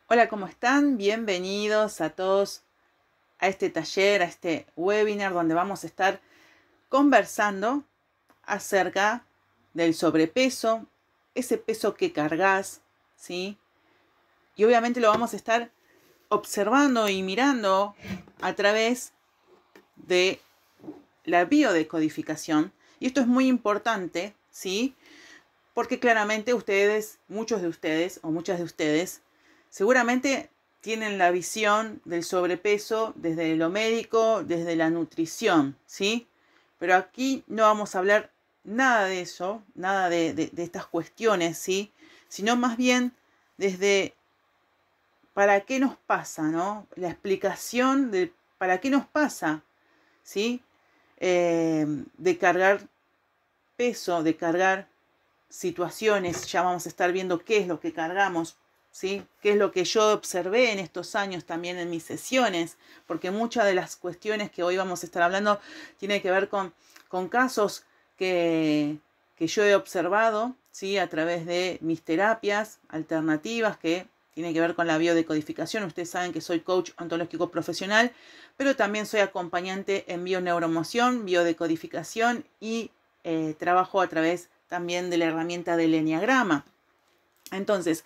Hola, ¿cómo están? Bienvenidos a todos a este taller, a este webinar donde vamos a estar conversando acerca del sobrepeso, ese peso que cargas, ¿sí? Y obviamente lo vamos a estar observando y mirando a través de la biodecodificación. Y esto es muy importante, ¿sí? Porque claramente ustedes, muchos de ustedes o muchas de ustedes, seguramente tienen la visión del sobrepeso desde lo médico, desde la nutrición, ¿sí? Pero aquí no vamos a hablar nada de eso, nada de estas cuestiones, ¿sí? Sino más bien desde para qué nos pasa, ¿no? La explicación de para qué nos pasa, ¿sí? De cargar peso, de cargar situaciones, ya vamos a estar viendo qué es lo que cargamos, ¿sí? Qué es lo que yo observé en estos años también en mis sesiones, porque muchas de las cuestiones que hoy vamos a estar hablando tienen que ver con casos que yo he observado, ¿sí? A través de mis terapias alternativas que tiene que ver con la biodecodificación. Ustedes saben que soy coach ontológico profesional, pero también soy acompañante en bioneuromoción, biodecodificación y trabajo a través también de la herramienta del Enneagrama. Entonces,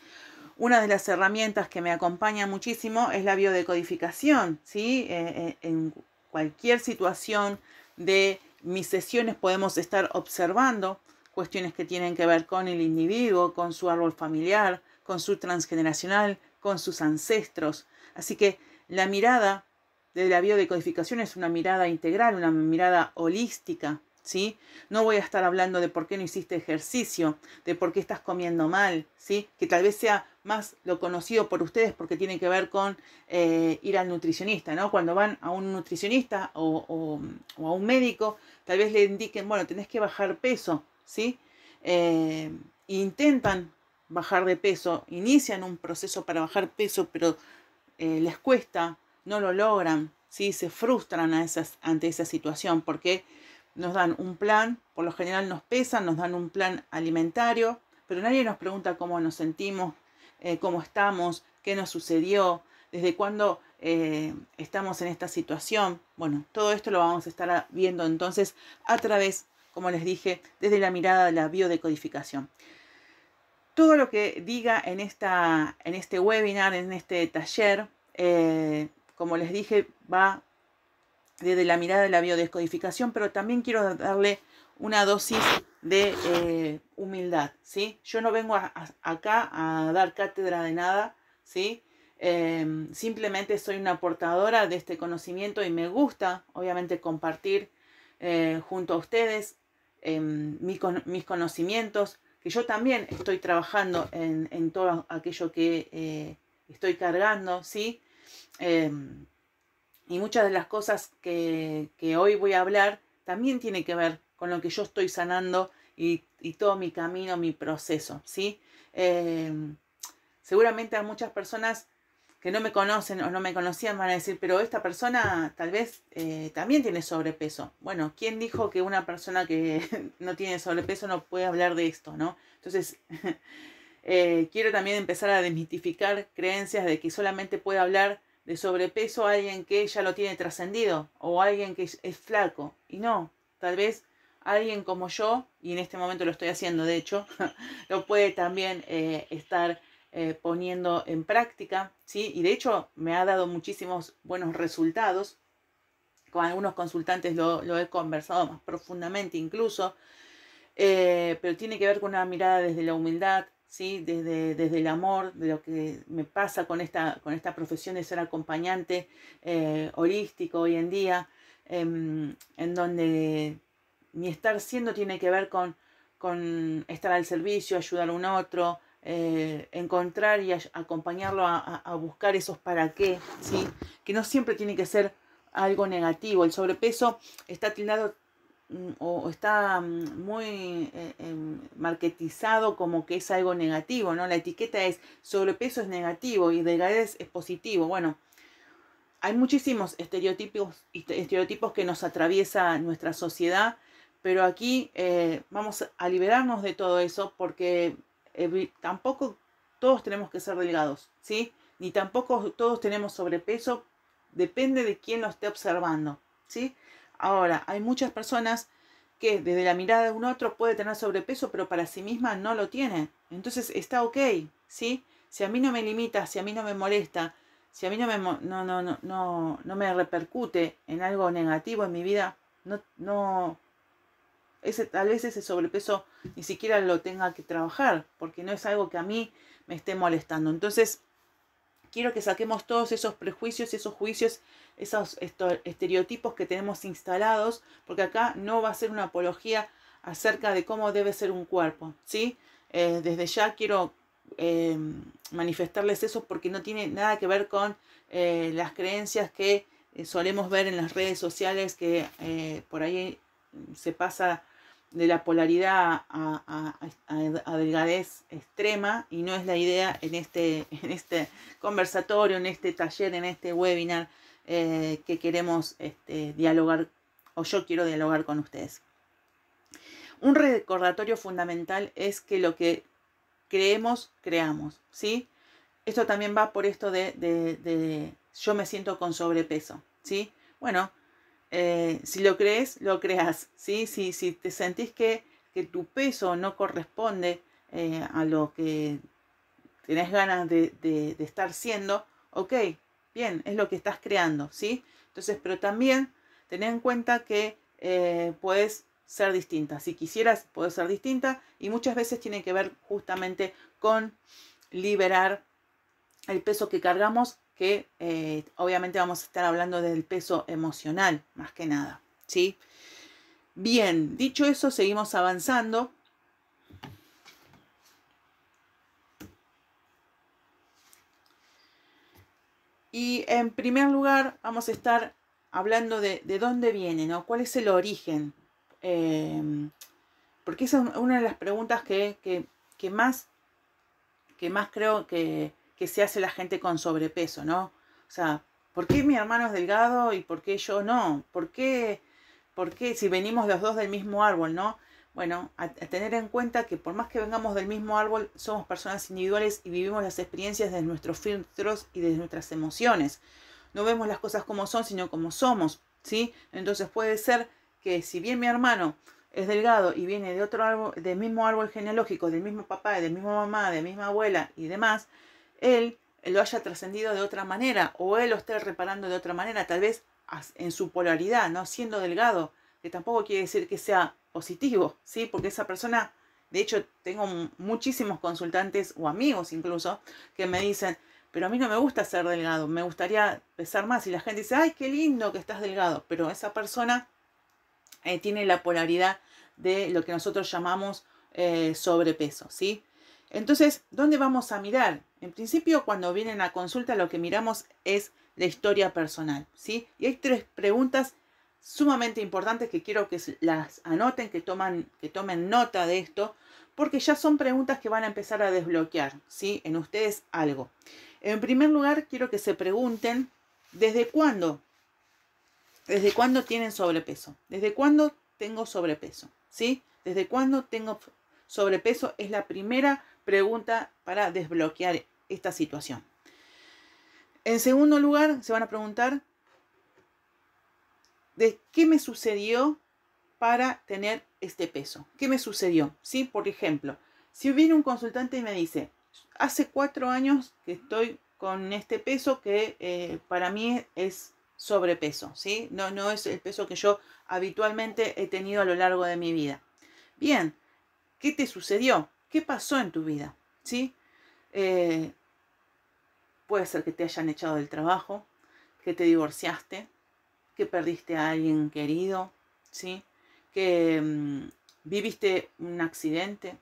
una de las herramientas que me acompaña muchísimo es la biodecodificación, ¿sí? En cualquier situación de mis sesiones podemos estar observando cuestiones que tienen que ver con el individuo, con su árbol familiar, con su transgeneracional, con sus ancestros. Así que la mirada de la biodecodificación es una mirada integral, una mirada holística, ¿sí? No voy a estar hablando de por qué no hiciste ejercicio, de por qué estás comiendo mal, ¿sí? Que tal vez sea más lo conocido por ustedes porque tiene que ver con ir al nutricionista, ¿no? Cuando van a un nutricionista o a un médico, tal vez le indiquen, bueno, tenés que bajar peso, ¿sí? Intentan bajar de peso, inician un proceso para bajar peso, pero les cuesta, no lo logran, ¿sí? Se frustran ante esa situación porque nos dan un plan, por lo general nos pesan, nos dan un plan alimentario, pero nadie nos pregunta cómo nos sentimos, cómo estamos, qué nos sucedió, desde cuándo estamos en esta situación. Bueno, todo esto lo vamos a estar viendo entonces a través, como les dije, desde la mirada de la biodecodificación. Todo lo que diga en este webinar, en este taller, como les dije, va desde la mirada de la biodescodificación, pero también quiero darle una dosis de humildad, ¿sí? Yo no vengo acá a dar cátedra de nada, ¿sí? Simplemente soy una portadora de este conocimiento y me gusta, obviamente, compartir junto a ustedes mis conocimientos, que yo también estoy trabajando en todo aquello que estoy cargando, ¿sí? Eh, y muchas de las cosas que hoy voy a hablar también tiene que ver con lo que yo estoy sanando y todo mi camino, mi proceso, ¿sí? Eh, Seguramente a muchas personas que no me conocen o no me conocían van a decir, pero esta persona tal vez también tiene sobrepeso. Bueno, ¿quién dijo que una persona que no tiene sobrepeso no puede hablar de esto, no? Entonces, quiero también empezar a desmitificar creencias de que solamente puede hablar de sobrepeso alguien que ya lo tiene trascendido o alguien que es flaco. Y no, tal vez alguien como yo, y en este momento lo estoy haciendo de hecho, lo puede también estar poniendo en práctica, ¿sí? Y de hecho me ha dado muchísimos buenos resultados. Con algunos consultantes lo he conversado más profundamente incluso, pero tiene que ver con una mirada desde la humildad, ¿sí? Desde el amor, de lo que me pasa con esta profesión de ser acompañante holístico hoy en día, en donde mi estar siendo tiene que ver con estar al servicio, ayudar a un otro, encontrar y acompañarlo a buscar esos para qué, ¿sí? Que no siempre tiene que ser algo negativo. El sobrepeso está tildado o está muy marketizado como que es algo negativo, ¿no? La etiqueta es sobrepeso es negativo y delgadez es positivo. Bueno, hay muchísimos estereotipos que nos atraviesa nuestra sociedad, pero aquí vamos a liberarnos de todo eso porque tampoco todos tenemos que ser delgados, ¿sí? ni tampoco todos tenemos sobrepeso, depende de quién lo esté observando, ¿sí? Ahora, hay muchas personas que desde la mirada de un otro puede tener sobrepeso, pero para sí misma no lo tiene. Entonces está ok, ¿sí? Si a mí no me limita, si a mí no me molesta, si a mí no me repercute en algo negativo en mi vida, tal vez ese sobrepeso ni siquiera lo tenga que trabajar, porque no es algo que a mí me esté molestando. Entonces, quiero que saquemos todos esos prejuicios, esos juicios, esos estereotipos que tenemos instalados, porque acá no va a ser una apología acerca de cómo debe ser un cuerpo, ¿sí? Desde ya quiero manifestarles eso porque no tiene nada que ver con las creencias que solemos ver en las redes sociales, que por ahí se pasa de la polaridad a delgadez extrema, y no es la idea en este conversatorio, en este taller, en este webinar que queremos dialogar, o yo quiero dialogar con ustedes. Un recordatorio fundamental es que lo que creemos, creamos, ¿sí? Esto también va por esto de yo me siento con sobrepeso, ¿sí? Bueno, si lo crees, lo creas, ¿sí? Si te sentís que tu peso no corresponde a lo que tenés ganas de estar siendo, ok, bien, es lo que estás creando, ¿sí? Entonces, pero también ten en cuenta que puedes ser distinta. Si quisieras, puedes ser distinta, y muchas veces tiene que ver justamente con liberar el peso que cargamos, que obviamente vamos a estar hablando del peso emocional, más que nada, ¿sí? Bien, dicho eso, seguimos avanzando. Y en primer lugar vamos a estar hablando de dónde viene, ¿no? ¿Cuál es el origen? Porque esa es una de las preguntas que más creo que se hace la gente con sobrepeso, ¿no? O sea, ¿por qué mi hermano es delgado y por qué yo no? ¿Por qué si venimos los dos del mismo árbol, no? Bueno, a tener en cuenta que por más que vengamos del mismo árbol, somos personas individuales y vivimos las experiencias desde nuestros filtros y desde nuestras emociones. No vemos las cosas como son, sino como somos, ¿sí? Entonces puede ser que si bien mi hermano es delgado y viene de otro árbol, del mismo árbol genealógico, del mismo papá, de misma mamá, de misma abuela y demás, él lo haya trascendido de otra manera, o él lo esté reparando de otra manera, tal vez en su polaridad, ¿no? Siendo delgado, que tampoco quiere decir que sea positivo, ¿sí? Porque esa persona, de hecho, tengo muchísimos consultantes o amigos incluso que me dicen, pero a mí no me gusta ser delgado, me gustaría pesar más. Y la gente dice, ay, qué lindo que estás delgado. Pero esa persona tiene la polaridad de lo que nosotros llamamos sobrepeso, ¿sí? Entonces, ¿dónde vamos a mirar? En principio, cuando vienen a consulta, lo que miramos es la historia personal, ¿sí? Y hay 3 preguntas sumamente importantes que quiero que las anoten, que tomen nota de esto, porque ya son preguntas que van a empezar a desbloquear, ¿sí? En ustedes algo. En primer lugar, quiero que se pregunten, ¿desde cuándo? ¿Desde cuándo tienen sobrepeso? ¿Desde cuándo tengo sobrepeso? ¿Sí? ¿Desde cuándo tengo sobrepeso? Es la primera pregunta para desbloquear esta situación. En segundo lugar, se van a preguntar, ¿de qué me sucedió para tener este peso? ¿Qué me sucedió? ¿Sí? Por ejemplo, si viene un consultante y me dice, hace 4 años que estoy con este peso que para mí es sobrepeso, ¿sí? No es el peso que yo habitualmente he tenido a lo largo de mi vida. Bien, ¿qué te sucedió? ¿Qué pasó en tu vida? ¿Sí? Puede ser que te hayan echado del trabajo, que te divorciaste, que perdiste a alguien querido, ¿sí? Que viviste un accidente,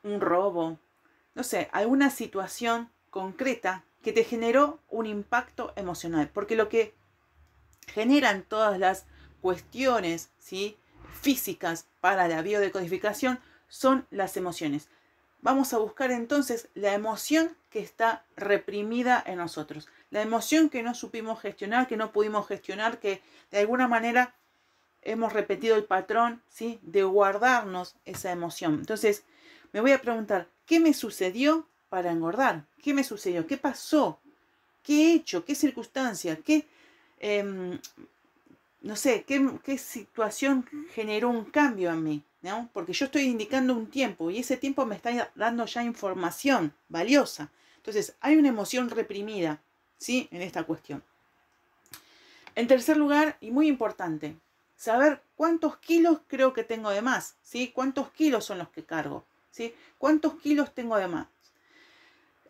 un robo, no sé, alguna situación concreta que te generó un impacto emocional. Porque lo que generan todas las cuestiones, ¿sí?, físicas para la biodecodificación son las emociones. Vamos a buscar entonces la emoción que está reprimida en nosotros. La emoción que no supimos gestionar, que no pudimos gestionar, que de alguna manera hemos repetido el patrón, ¿sí?, de guardarnos esa emoción. Entonces, me voy a preguntar, ¿qué me sucedió para engordar? ¿Qué me sucedió? ¿Qué pasó? ¿Qué he hecho? ¿Qué circunstancia? ¿Qué, no sé, qué situación generó un cambio en mí? ¿No? Porque yo estoy indicando un tiempo y ese tiempo me está dando ya información valiosa. Entonces, hay una emoción reprimida, ¿sí? En esta cuestión. En tercer lugar, y muy importante, saber cuántos kilos creo que tengo de más, ¿sí? ¿Cuántos kilos son los que cargo? ¿Sí? ¿Cuántos kilos tengo de más?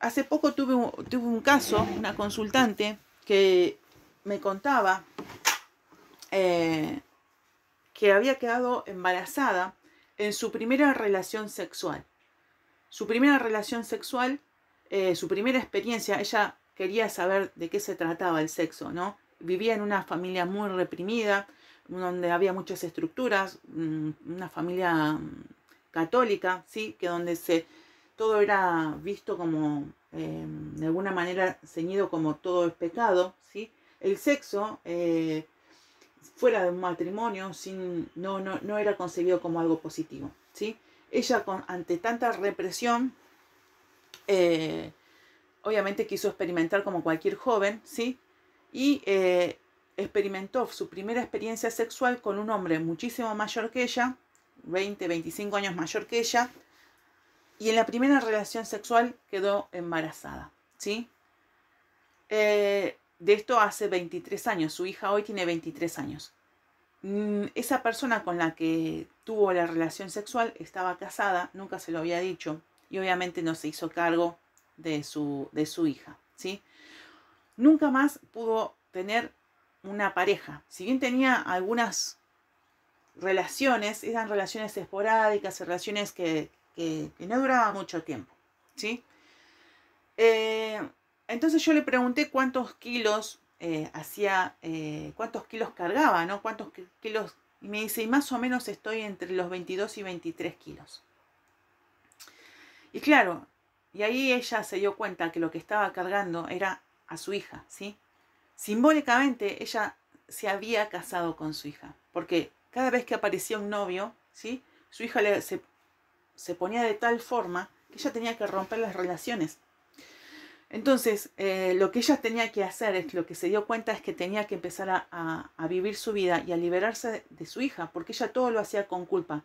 Hace poco tuve un caso, una consultante que me contaba que había quedado embarazada en su primera relación sexual. Su primera relación sexual, su primera experiencia, ella quería saber de qué se trataba el sexo, ¿no? Vivía en una familia muy reprimida, donde había muchas estructuras, una familia católica, ¿sí? Que donde todo era visto como, de alguna manera, ceñido como todo es pecado, ¿sí? El sexo, fuera de un matrimonio, no era concebido como algo positivo, ¿sí? Ella, ante tanta represión, obviamente quiso experimentar como cualquier joven, ¿sí? Y experimentó su primera experiencia sexual con un hombre muchísimo mayor que ella, 20, 25 años mayor que ella, y en la primera relación sexual quedó embarazada, ¿sí? De esto hace 23 años, su hija hoy tiene 23 años. Esa persona con la que tuvo la relación sexual estaba casada, nunca se lo había dicho, y obviamente no se hizo cargo de su hija, ¿sí? Nunca más pudo tener una pareja. Si bien tenía algunas relaciones, eran relaciones esporádicas, relaciones que no duraban mucho tiempo, ¿sí? Entonces yo le pregunté cuántos kilos cuántos kilos cargaba, ¿no? Cuántos kilos, y me dice, y más o menos estoy entre los 22 y 23 kilos. Y claro, y ahí ella se dio cuenta que lo que estaba cargando era a su hija, ¿sí? Simbólicamente ella se había casado con su hija, porque cada vez que aparecía un novio, ¿sí? Su hija se ponía de tal forma que ella tenía que romper las relaciones. Entonces, lo que ella tenía que hacer, es lo que se dio cuenta, es que tenía que empezar a vivir su vida y a liberarse de su hija, porque ella todo lo hacía con culpa.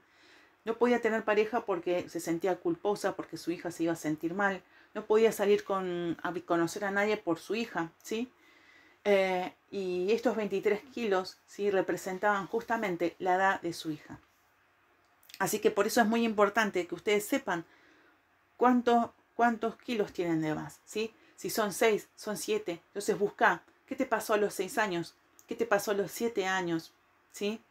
No podía tener pareja porque se sentía culposa, porque su hija se iba a sentir mal. No podía salir a conocer a nadie por su hija, ¿sí? Y estos 23 kilos, ¿sí? Representaban justamente la edad de su hija. Así que por eso es muy importante que ustedes sepan cuántos kilos tienen de más, ¿sí? Si son 6, son 7, entonces busca qué te pasó a los 6 años, qué te pasó a los 7 años, ¿sí?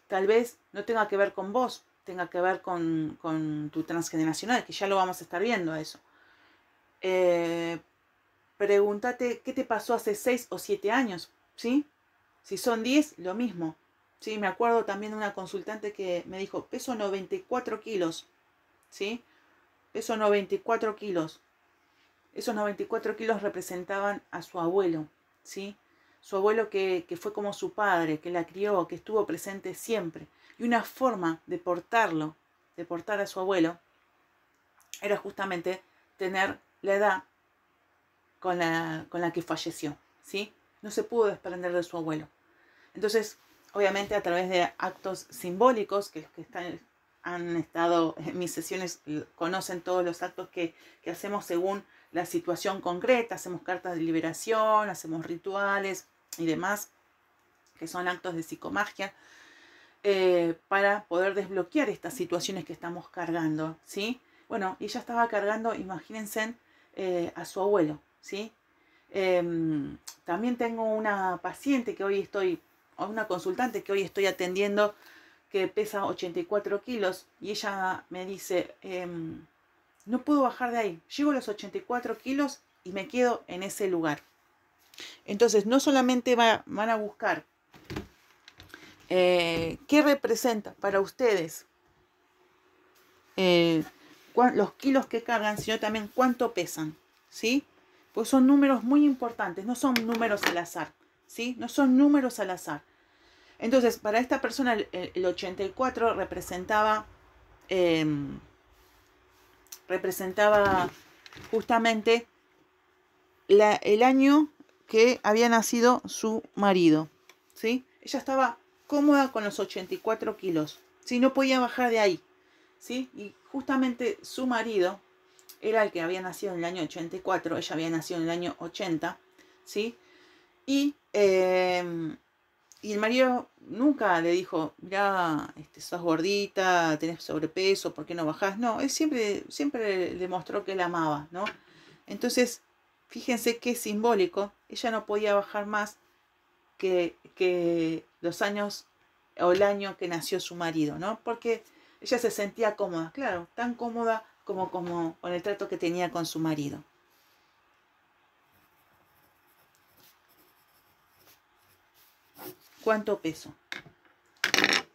Tal vez no tenga que ver con vos, tenga que ver con tu transgeneracional, que ya lo vamos a estar viendo eso. Pregúntate qué te pasó hace 6 o 7 años, ¿sí? Si son 10, lo mismo. ¿Sí? Me acuerdo también de una consultante que me dijo, peso 94 kilos, ¿sí? Peso 94 kilos. Esos 94 kilos representaban a su abuelo, ¿sí? Su abuelo que fue como su padre, que la crió, que estuvo presente siempre. Y una forma de portar a su abuelo, era justamente tener la edad con la que falleció, ¿sí? No se pudo desprender de su abuelo. Entonces, obviamente a través de actos simbólicos, que los que han estado en mis sesiones conocen todos los actos que hacemos según la situación concreta, hacemos cartas de liberación, hacemos rituales y demás, que son actos de psicomagia, para poder desbloquear estas situaciones que estamos cargando, ¿sí? Bueno, y ella estaba cargando, imagínense, a su abuelo, ¿sí? También tengo una paciente una consultante que hoy estoy atendiendo, que pesa 84 kilos, y ella me dice, no puedo bajar de ahí, llego a los 84 kilos y me quedo en ese lugar. Entonces, no solamente van a buscar qué representa para ustedes los kilos que cargan, sino también cuánto pesan, ¿sí? Pues son números muy importantes, no son números al azar, ¿sí? No son números al azar. Entonces, para esta persona el 84 representaba justamente el año que había nacido su marido, ¿sí? Ella estaba cómoda con los 84 kilos, ¿sí? No podía bajar de ahí, ¿sí? Y justamente su marido era el que había nacido en el año 84, ella había nacido en el año 80, ¿sí? Y, y el marido nunca le dijo, mirá, sos gordita, tenés sobrepeso, ¿por qué no bajás? No, él siempre le mostró que la amaba, ¿no? Entonces, fíjense qué simbólico, ella no podía bajar más que los años o el año que nació su marido, ¿no? Porque ella se sentía cómoda, claro, tan cómoda como con el trato que tenía con su marido. ¿Cuánto peso?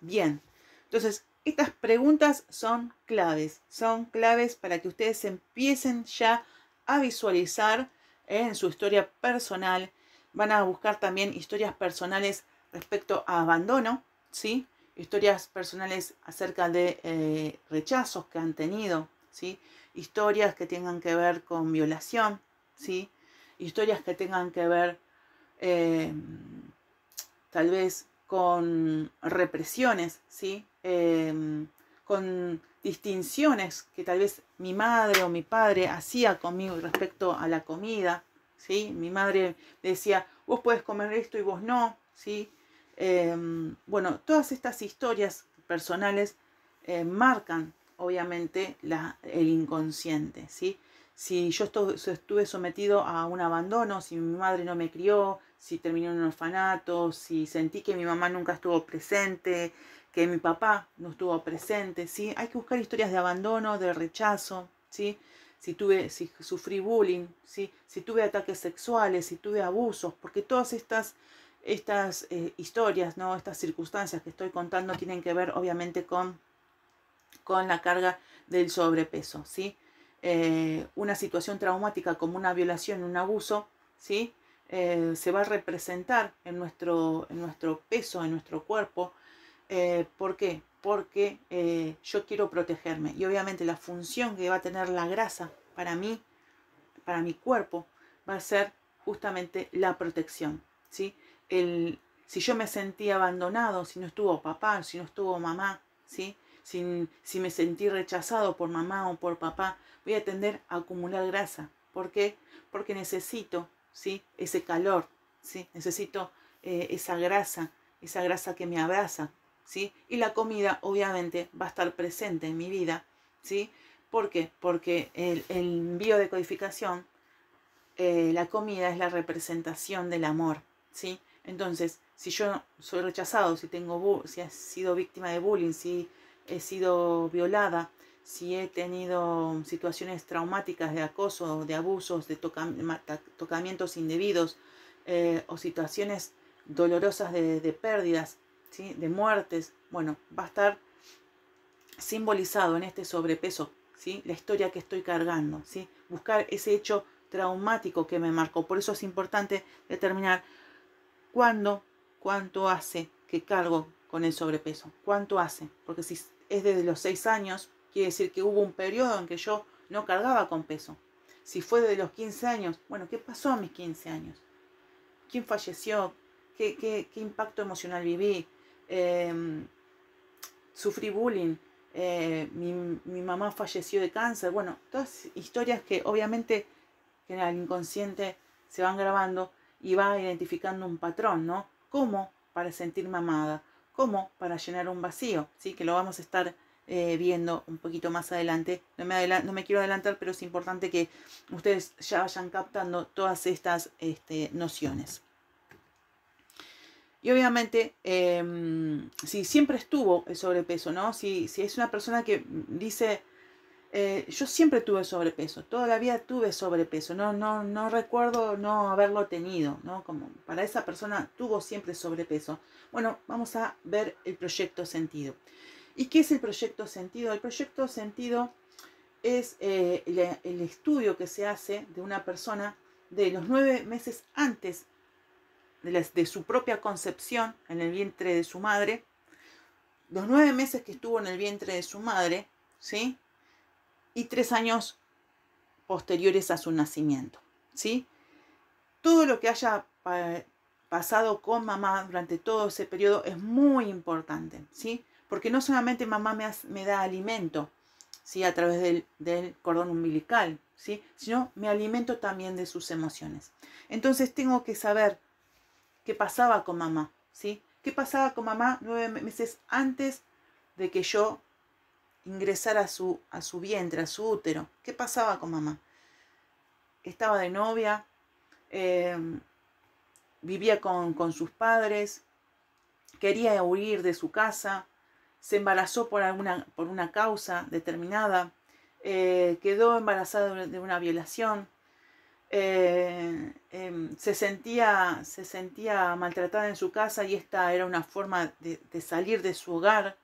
Bien, entonces estas preguntas son claves para que ustedes empiecen ya a visualizar en su historia personal. Van a buscar también historias personales respecto a abandono, ¿sí? Historias personales acerca de rechazos que han tenido, ¿sí? Historias que tengan que ver con violación, ¿sí? Historias que tengan que ver tal vez con represiones, ¿sí? Con distinciones que tal vez mi madre o mi padre hacía conmigo respecto a la comida, ¿sí? Mi madre decía, vos podés comer esto y vos no, ¿sí? Bueno, todas estas historias personales marcan, obviamente, el inconsciente, ¿sí? Si yo estuve sometido a un abandono, si mi madre no me crió, si terminé en un orfanato, si sentí que mi mamá nunca estuvo presente, que mi papá no estuvo presente, ¿sí? Hay que buscar historias de abandono, de rechazo, ¿sí? Si sufrí bullying, ¿sí? Si tuve ataques sexuales, si tuve abusos, porque todas estas historias, ¿no? Estas circunstancias que estoy contando tienen que ver obviamente con la carga del sobrepeso, ¿sí? Una situación traumática como una violación, un abuso, ¿sí? Se va a representar en nuestro peso, en nuestro cuerpo. ¿Por qué? Porque yo quiero protegerme. Y obviamente la función que va a tener la grasa para mí, para mi cuerpo, va a ser justamente la protección, ¿sí? Si yo me sentí abandonado, si no estuvo papá, si no estuvo mamá, ¿sí? Si me sentí rechazado por mamá o por papá, voy a tender a acumular grasa. ¿Por qué? Porque necesito, ¿sí? Ese calor, ¿sí? Necesito esa grasa que me abraza, ¿sí? Y la comida obviamente va a estar presente en mi vida, ¿sí? ¿Por qué? Porque el biodecodificación, la comida es la representación del amor, ¿sí? Entonces, si yo soy rechazado, si he sido víctima de bullying, si he sido violada, si he tenido situaciones traumáticas de acoso, de abusos, de tocamientos indebidos, o situaciones dolorosas de pérdidas, ¿sí? De muertes, bueno, va a estar simbolizado en este sobrepeso, ¿sí? La historia que estoy cargando, ¿sí? Buscar ese hecho traumático que me marcó. Por eso es importante determinar cuánto hace que cargo con el sobrepeso. ¿Cuánto hace? Porque si es desde los 6 años, quiere decir que hubo un periodo en que yo no cargaba con peso. Si fue desde los 15 años, bueno, ¿qué pasó a mis 15 años? ¿Quién falleció? ¿Qué impacto emocional viví? Sufrí bullying, mi mamá falleció de cáncer. Bueno, todas historias que obviamente en el inconsciente se van grabando y va identificando un patrón, ¿no? ¿Cómo? Para sentirme amada. ¿Cómo? Para llenar un vacío, ¿sí? Que lo vamos a estar viendo un poquito más adelante. No me quiero adelantar, pero es importante que ustedes ya vayan captando todas estas nociones. Y obviamente, si siempre estuvo el sobrepeso, ¿no? Si es una persona que dice, yo siempre tuve sobrepeso, toda la vida tuve sobrepeso, no recuerdo no haberlo tenido, ¿no? Como para esa persona tuvo siempre sobrepeso. Bueno, vamos a ver el proyecto sentido. ¿Y qué es el proyecto sentido? El proyecto sentido es el estudio que se hace de una persona de los 9 meses antes de su propia concepción en el vientre de su madre, los 9 meses que estuvo en el vientre de su madre, ¿sí? Y 3 años posteriores a su nacimiento, ¿sí? Todo lo que haya pasado con mamá durante todo ese periodo es muy importante, ¿sí? Porque no solamente mamá me da alimento, ¿sí? A través del cordón umbilical, ¿sí? Sino me alimento también de sus emociones. Entonces tengo que saber qué pasaba con mamá, ¿sí? ¿Qué pasaba con mamá 9 meses antes de que yo ingresara a su vientre, a su útero? ¿Qué pasaba con mamá? Estaba de novia, vivía con sus padres, quería huir de su casa, se embarazó por una causa determinada, quedó embarazada de una violación, se sentía maltratada en su casa y esta era una forma de salir de su hogar.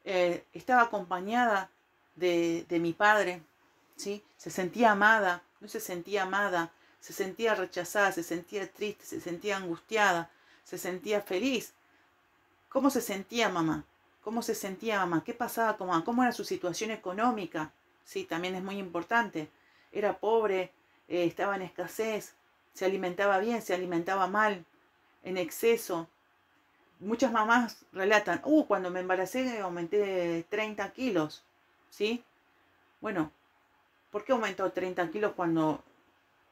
Estaba acompañada de mi padre, ¿sí? Se sentía amada, no se sentía amada, se sentía rechazada, se sentía triste, se sentía angustiada, se sentía feliz. ¿Cómo se sentía mamá? ¿Cómo se sentía mamá? ¿Qué pasaba con mamá? ¿Cómo era su situación económica? Sí, también es muy importante. Era pobre, estaba en escasez, se alimentaba bien, se alimentaba mal, en exceso. Muchas mamás relatan, cuando me embaracé aumenté 30 kilos, ¿sí? Bueno, ¿por qué aumentó 30 kilos cuando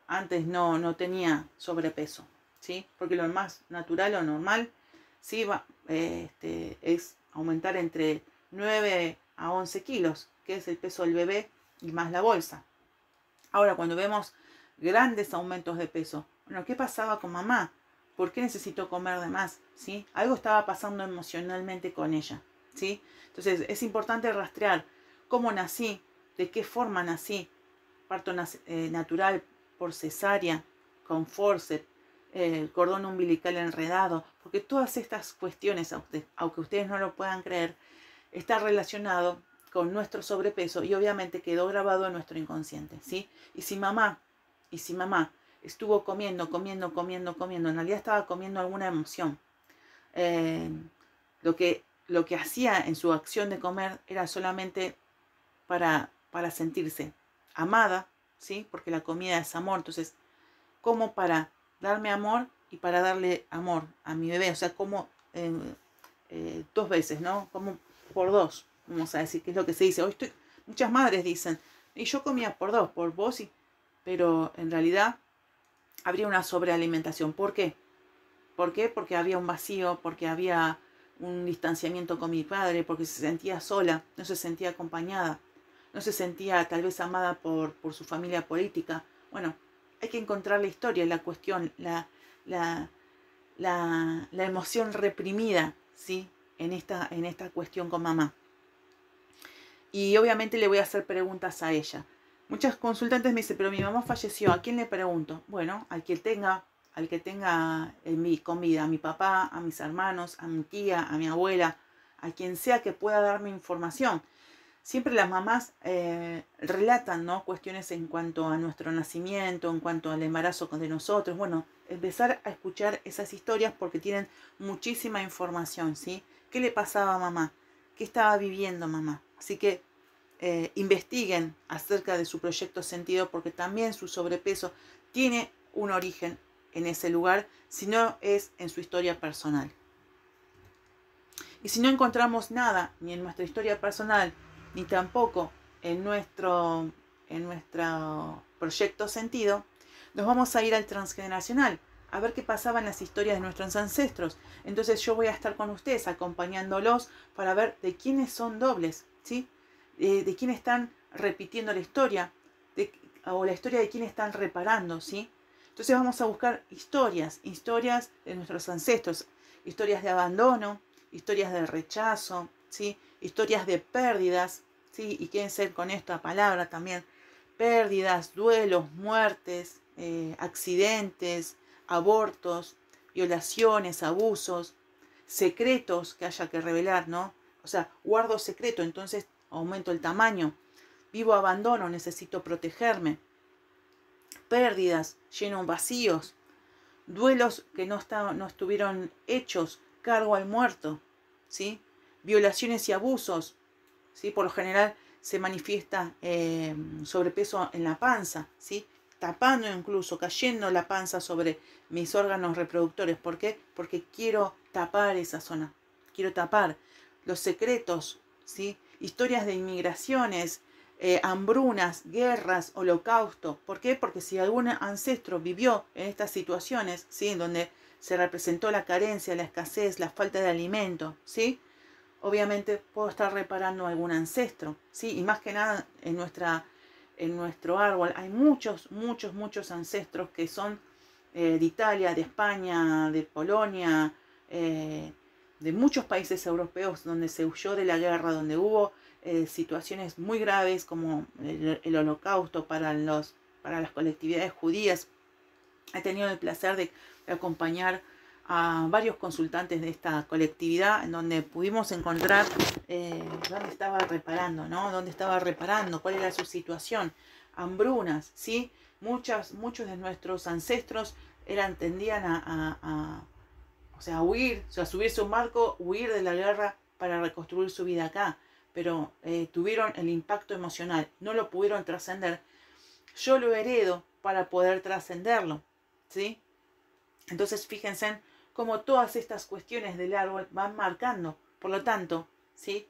antes no tenía sobrepeso? ¿Sí? Porque lo más natural o normal, sí, es aumentar entre 9 a 11 kilos, que es el peso del bebé y más la bolsa. Ahora, cuando vemos grandes aumentos de peso, bueno, ¿qué pasaba con mamá? ¿Por qué necesitó comer de más? ¿Sí? Algo estaba pasando emocionalmente con ella, ¿sí? Entonces, es importante rastrear cómo nací, de qué forma nací, parto natural, por cesárea, con forceps, cordón umbilical enredado, porque todas estas cuestiones, aunque ustedes no lo puedan creer, está relacionado con nuestro sobrepeso y obviamente quedó grabado en nuestro inconsciente, ¿sí? Y si mamá estuvo comiendo, en realidad estaba comiendo alguna emoción. Lo que hacía en su acción de comer era solamente para sentirse amada, ¿sí? Porque la comida es amor. Entonces, como para darme amor y para darle amor a mi bebé. O sea, como 2 veces, ¿no? Como por 2, vamos a decir, que es lo que se dice. Muchas madres dicen, y yo comía por 2, por vos, pero en realidad habría una sobrealimentación. ¿Por qué? ¿Por qué? Porque había un vacío, porque había un distanciamiento con mi padre, porque se sentía sola, no se sentía acompañada, no se sentía tal vez amada por su familia política. Bueno, hay que encontrar la historia, la cuestión, la emoción reprimida, ¿sí? En esta cuestión con mamá. Y obviamente le voy a hacer preguntas a ella. Muchas consultantes me dicen, pero mi mamá falleció, ¿a quién le pregunto? Bueno, al que tenga con vida, a mi papá, a mis hermanos, a mi tía, a mi abuela, a quien sea que pueda darme información. Siempre las mamás relatan, ¿no? Cuestiones en cuanto a nuestro nacimiento, en cuanto al embarazo de nosotros. Bueno, empezar a escuchar esas historias porque tienen muchísima información, ¿sí? ¿Qué le pasaba a mamá? ¿Qué estaba viviendo mamá? Así que investiguen acerca de su proyecto sentido porque también su sobrepeso tiene un origen en ese lugar, si no es en su historia personal. Y si no encontramos nada, ni en nuestra historia personal, ni tampoco en nuestro proyecto sentido, nos vamos a ir al transgeneracional, a ver qué pasaba en las historias de nuestros ancestros. Entonces yo voy a estar con ustedes acompañándolos para ver de quiénes son dobles, ¿sí? De quiénes están repitiendo la historia, o la historia de quiénes están reparando, ¿sí? Entonces vamos a buscar historias de nuestros ancestros, historias de abandono, historias de rechazo, ¿sí? Historias de pérdidas, ¿sí? Y quédense con esta palabra también, pérdidas, duelos, muertes, accidentes, abortos, violaciones, abusos, secretos que haya que revelar, ¿no? O sea, guardo secreto, entonces aumento el tamaño, vivo abandono, necesito protegerme, pérdidas, lleno vacíos, duelos que no estuvieron hechos, cargo al muerto, ¿sí? Violaciones y abusos, ¿sí? Por lo general se manifiesta sobrepeso en la panza, ¿sí? tapando incluso, cayendo la panza sobre mis órganos reproductores. ¿Por qué? Porque quiero tapar esa zona, quiero tapar los secretos, ¿sí? Historias de inmigraciones, hambrunas, guerras, holocausto. ¿Por qué? Porque si algún ancestro vivió en estas situaciones, ¿sí? En donde se representó la carencia, la escasez, la falta de alimento, ¿sí? Obviamente puedo estar reparando a algún ancestro, ¿sí? Y más que nada en nuestro árbol hay muchos ancestros que son de Italia, de España, de Polonia, de muchos países europeos donde se huyó de la guerra, donde hubo situaciones muy graves como el holocausto para las colectividades judías. He tenido el placer de acompañar a varios consultantes de esta colectividad en donde pudimos encontrar dónde estaba reparando, ¿no? Dónde estaba reparando, cuál era su situación. Hambrunas, ¿sí? Muchos de nuestros ancestros tendían o sea, a huir, o sea, subirse a un barco, huir de la guerra para reconstruir su vida acá. Pero tuvieron el impacto emocional, no lo pudieron trascender. Yo lo heredo para poder trascenderlo, ¿sí? Entonces fíjense cómo todas estas cuestiones del árbol van marcando. Por lo tanto, ¿sí?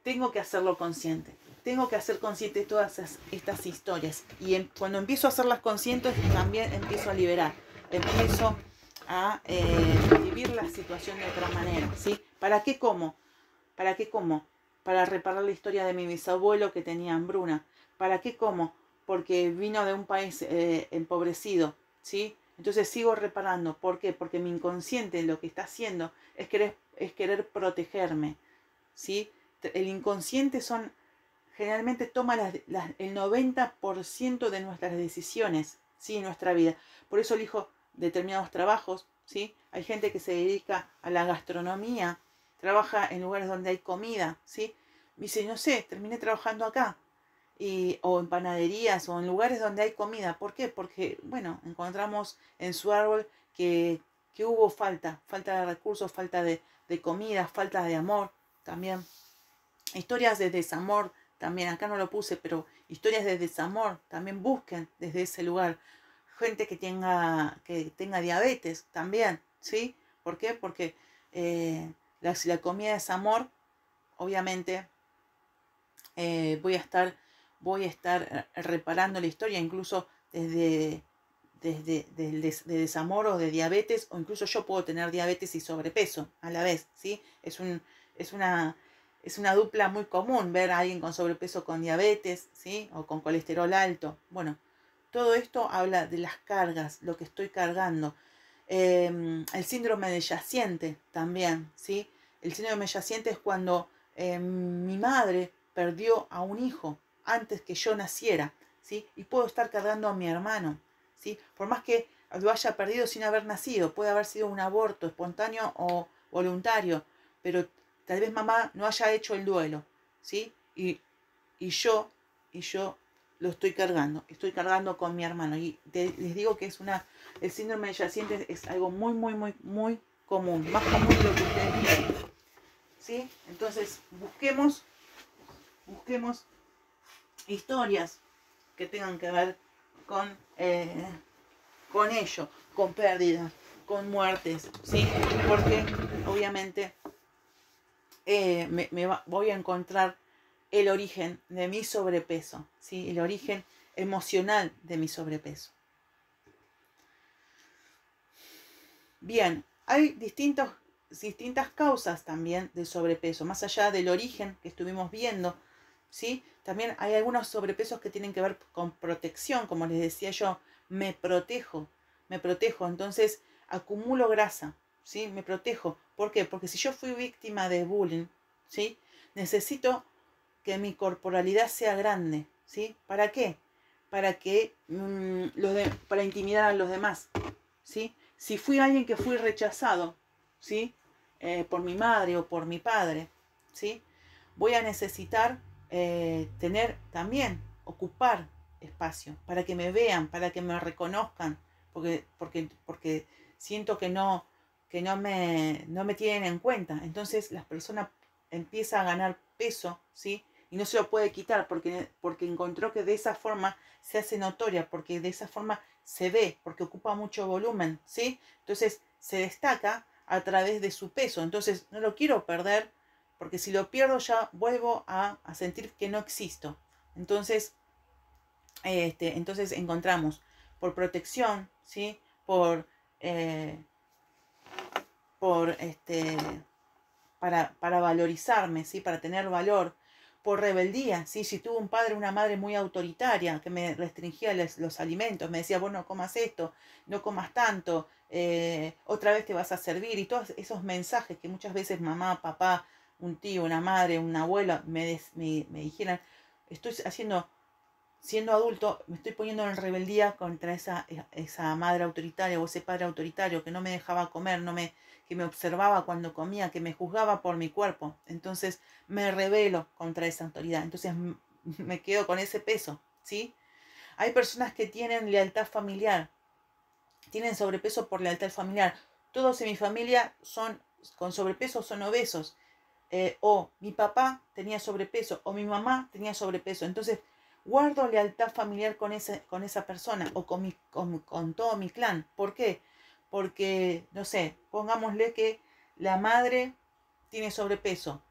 Tengo que hacerlo consciente. Tengo que hacer consciente de todas estas historias. Y cuando empiezo a hacerlas conscientes, también empiezo a liberar. Empiezo a vivir la situación de otra manera, ¿sí? ¿Para qué como? ¿Para qué como? Para reparar la historia de mi bisabuelo que tenía hambruna. ¿Para qué como? Porque vino de un país empobrecido, ¿sí? Entonces sigo reparando. ¿Por qué? Porque mi inconsciente lo que está haciendo es querer protegerme, ¿sí? El inconsciente generalmente toma el 90% de nuestras decisiones, ¿sí? En nuestra vida. Por eso elijo determinados trabajos, ¿sí? Hay gente que se dedica a la gastronomía, trabaja en lugares donde hay comida, ¿sí? Me dice, no sé, terminé trabajando acá. O en panaderías o en lugares donde hay comida. ¿Por qué? Porque, bueno, encontramos en su árbol que hubo falta de recursos, falta de comida, falta de amor también. Historias de desamor también, acá no lo puse, pero historias de desamor también busquen desde ese lugar. Gente que tenga diabetes también, ¿sí? ¿Por qué? Porque si la comida es amor, obviamente voy a estar reparando la historia, incluso de desamor o de diabetes, o incluso yo puedo tener diabetes y sobrepeso a la vez, ¿sí? Es una dupla muy común ver a alguien con sobrepeso con diabetes, ¿sí? O con colesterol alto. Bueno, todo esto habla de las cargas, lo que estoy cargando. El síndrome de yaciente también, ¿sí? El síndrome yaciente es cuando mi madre perdió a un hijo antes que yo naciera, ¿sí? Y puedo estar cargando a mi hermano, ¿sí? Por más que lo haya perdido sin haber nacido, puede haber sido un aborto espontáneo o voluntario, pero tal vez mamá no haya hecho el duelo, ¿sí? Y yo lo estoy cargando con mi hermano. Y les digo que el síndrome de yaciente es algo muy común, más común de lo que ustedes creen, ¿sí? Entonces busquemos historias que tengan que ver con ello, con pérdidas, con muertes, ¿sí? Porque obviamente voy a encontrar el origen de mi sobrepeso, ¿sí? El origen emocional de mi sobrepeso. Bien, hay distintas causas también del sobrepeso, más allá del origen que estuvimos viendo, ¿sí? También hay algunos sobrepesos que tienen que ver con protección, como les decía yo, me protejo, entonces acumulo grasa, ¿sí? Me protejo. ¿Por qué? Porque si yo fui víctima de bullying, ¿sí? Necesito que mi corporalidad sea grande, ¿sí? ¿Para qué? Para que para intimidar a los demás, ¿sí? Si fui alguien que fui rechazado, ¿sí? Por mi madre o por mi padre, ¿sí? Voy a necesitar ocupar espacio para que me vean, para que me reconozcan, porque siento que no me tienen en cuenta. Entonces las personas empiezan a ganar peso, ¿sí? y no se lo puede quitar porque encontró que de esa forma se hace notoria, porque de esa forma se ve, porque ocupa mucho volumen, ¿sí? Entonces se destaca a través de su peso. Entonces no lo quiero perder, porque si lo pierdo ya vuelvo a sentir que no existo. Entonces, entonces encontramos por protección, ¿sí? Eh, por para valorizarme, ¿sí? Para tener valor, por rebeldía, ¿sí? Si tuve un padre o una madre muy autoritaria que me restringía los alimentos, me decía, vos no comas esto, no comas tanto, otra vez te vas a servir, y todos esos mensajes que muchas veces mamá, papá, un tío, una madre, una abuela me dijeran, estoy haciendo, siendo adulto, me estoy poniendo en rebeldía contra esa madre autoritaria o ese padre autoritario que no me dejaba comer, que me observaba cuando comía, que me juzgaba por mi cuerpo. Entonces me rebelo contra esa autoridad. Entonces me quedo con ese peso, ¿sí? Hay personas que tienen lealtad familiar, tienen sobrepeso por lealtad familiar. Todos en mi familia son con sobrepeso, son obesos. O mi papá tenía sobrepeso, o mi mamá tenía sobrepeso. Entonces guardo lealtad familiar con esa persona, o con todo mi clan. ¿Por qué? Porque, no sé, pongámosle que la madre tiene sobrepeso.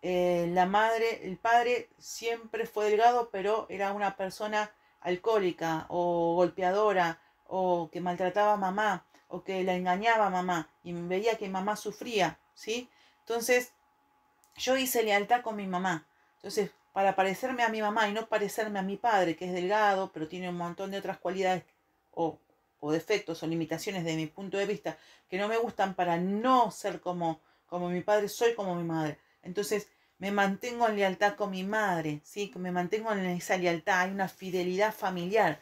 El padre siempre fue delgado, pero era una persona alcohólica o golpeadora, o que maltrataba a mamá, o que la engañaba a mamá, y veía que mamá sufría, ¿sí? Entonces, yo hice lealtad con mi mamá. Entonces, para parecerme a mi mamá y no parecerme a mi padre, que es delgado, pero tiene un montón de otras cualidades o, o defectos o limitaciones de mi punto de vista que no me gustan, para no ser como mi padre, soy como mi madre. Entonces, me mantengo en lealtad con mi madre, ¿sí? Me mantengo en esa lealtad, hay una fidelidad familiar.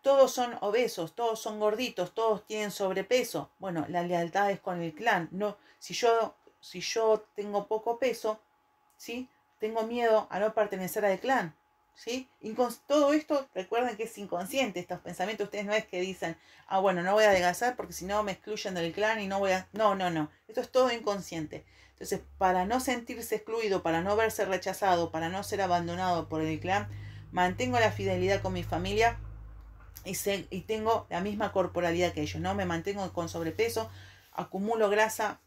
Todos son obesos, todos son gorditos, todos tienen sobrepeso. Bueno, la lealtad es con el clan. No, si yo tengo poco peso, ¿sí? Tengo miedo a no pertenecer al clan, ¿sí? Todo esto, recuerden que es inconsciente, estos pensamientos. Ustedes no es que dicen, bueno, no voy a adelgazar porque si no me excluyen del clan y no voy a... No, no, no. Esto es todo inconsciente. Entonces, para no sentirse excluido, para no verse rechazado, para no ser abandonado por el clan, mantengo la fidelidad con mi familia y tengo la misma corporalidad que ellos, ¿no? Me mantengo con sobrepeso, acumulo grasa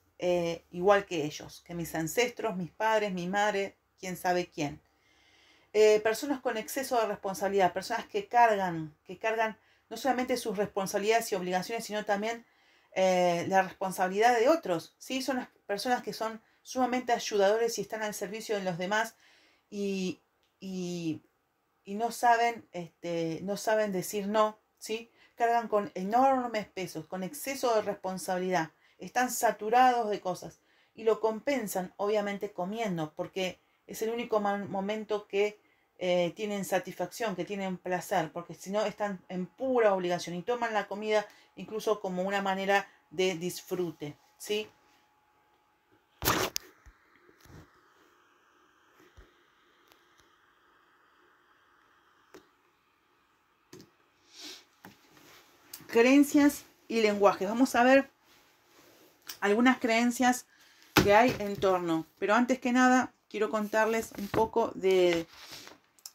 igual que ellos, que mis ancestros, mis padres, mi madre, quién sabe quién. Personas con exceso de responsabilidad, personas que cargan no solamente sus responsabilidades y obligaciones, sino también la responsabilidad de otros, ¿sí? Son las personas que son sumamente ayudadores y están al servicio de los demás, y, y, y no saben decir no, ¿sí? Cargan con enormes pesos, con exceso de responsabilidad, están saturados de cosas y lo compensan obviamente comiendo, porque es el único momento que tienen satisfacción, que tienen placer, porque si no están en pura obligación y toman la comida incluso como una manera de disfrute, ¿sí? Creencias y lenguajes. Vamos a ver algunas creencias que hay en torno. Pero antes que nada, quiero contarles un poco de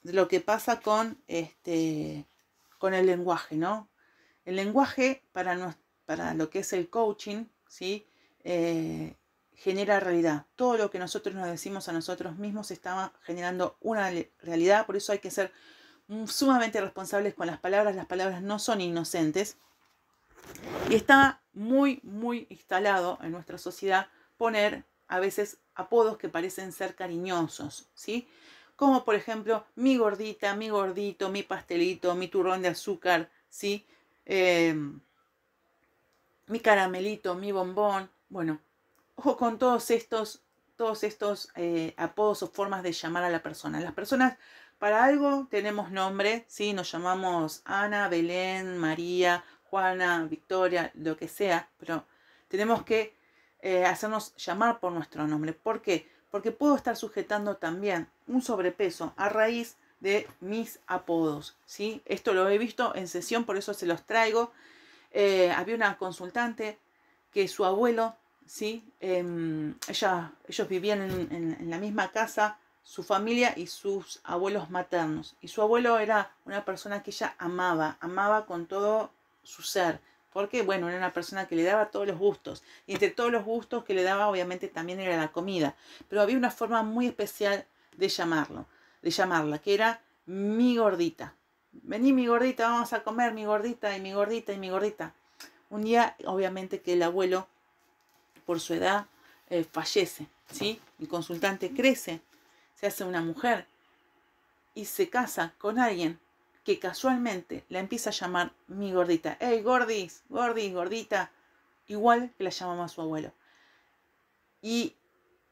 lo que pasa con el lenguaje, ¿no? El lenguaje para lo que es el coaching, ¿sí? Genera realidad. Todo lo que nosotros nos decimos a nosotros mismos está generando una realidad. Por eso hay que ser sumamente responsables con las palabras. Las palabras no son inocentes. Y está muy, muy instalado en nuestra sociedad poner a veces apodos que parecen ser cariñosos, ¿sí? Como por ejemplo, mi gordita, mi gordito, mi pastelito, mi turrón de azúcar, ¿sí? Mi caramelito, mi bombón. Bueno, ojo con todos estos apodos o formas de llamar a la persona. Las personas, para algo tenemos nombre, ¿sí? Nos llamamos Ana, Belén, María, Juana, Victoria, lo que sea, pero tenemos que hacernos llamar por nuestro nombre. ¿Por qué? Porque puedo estar sujetando también un sobrepeso a raíz de mis apodos, ¿sí? Esto lo he visto en sesión, por eso se los traigo. Había una consultante que su abuelo, ¿sí? Ellos vivían en la misma casa su familia y sus abuelos maternos. Y su abuelo era una persona que ella amaba con todo su ser. Porque, bueno, era una persona que le daba todos los gustos. Y entre todos los gustos que le daba, obviamente, también era la comida. Pero había una forma muy especial de llamarla, que era mi gordita. Vení, mi gordita, vamos a comer, mi gordita, y mi gordita, y mi gordita. Un día, obviamente, que el abuelo, por su edad, fallece, ¿sí? Mi consultante crece, se hace una mujer y se casa con alguien que casualmente la empieza a llamar mi gordita. ¡Ey, gordis, gordis, gordita! Igual que la llamaba su abuelo. Y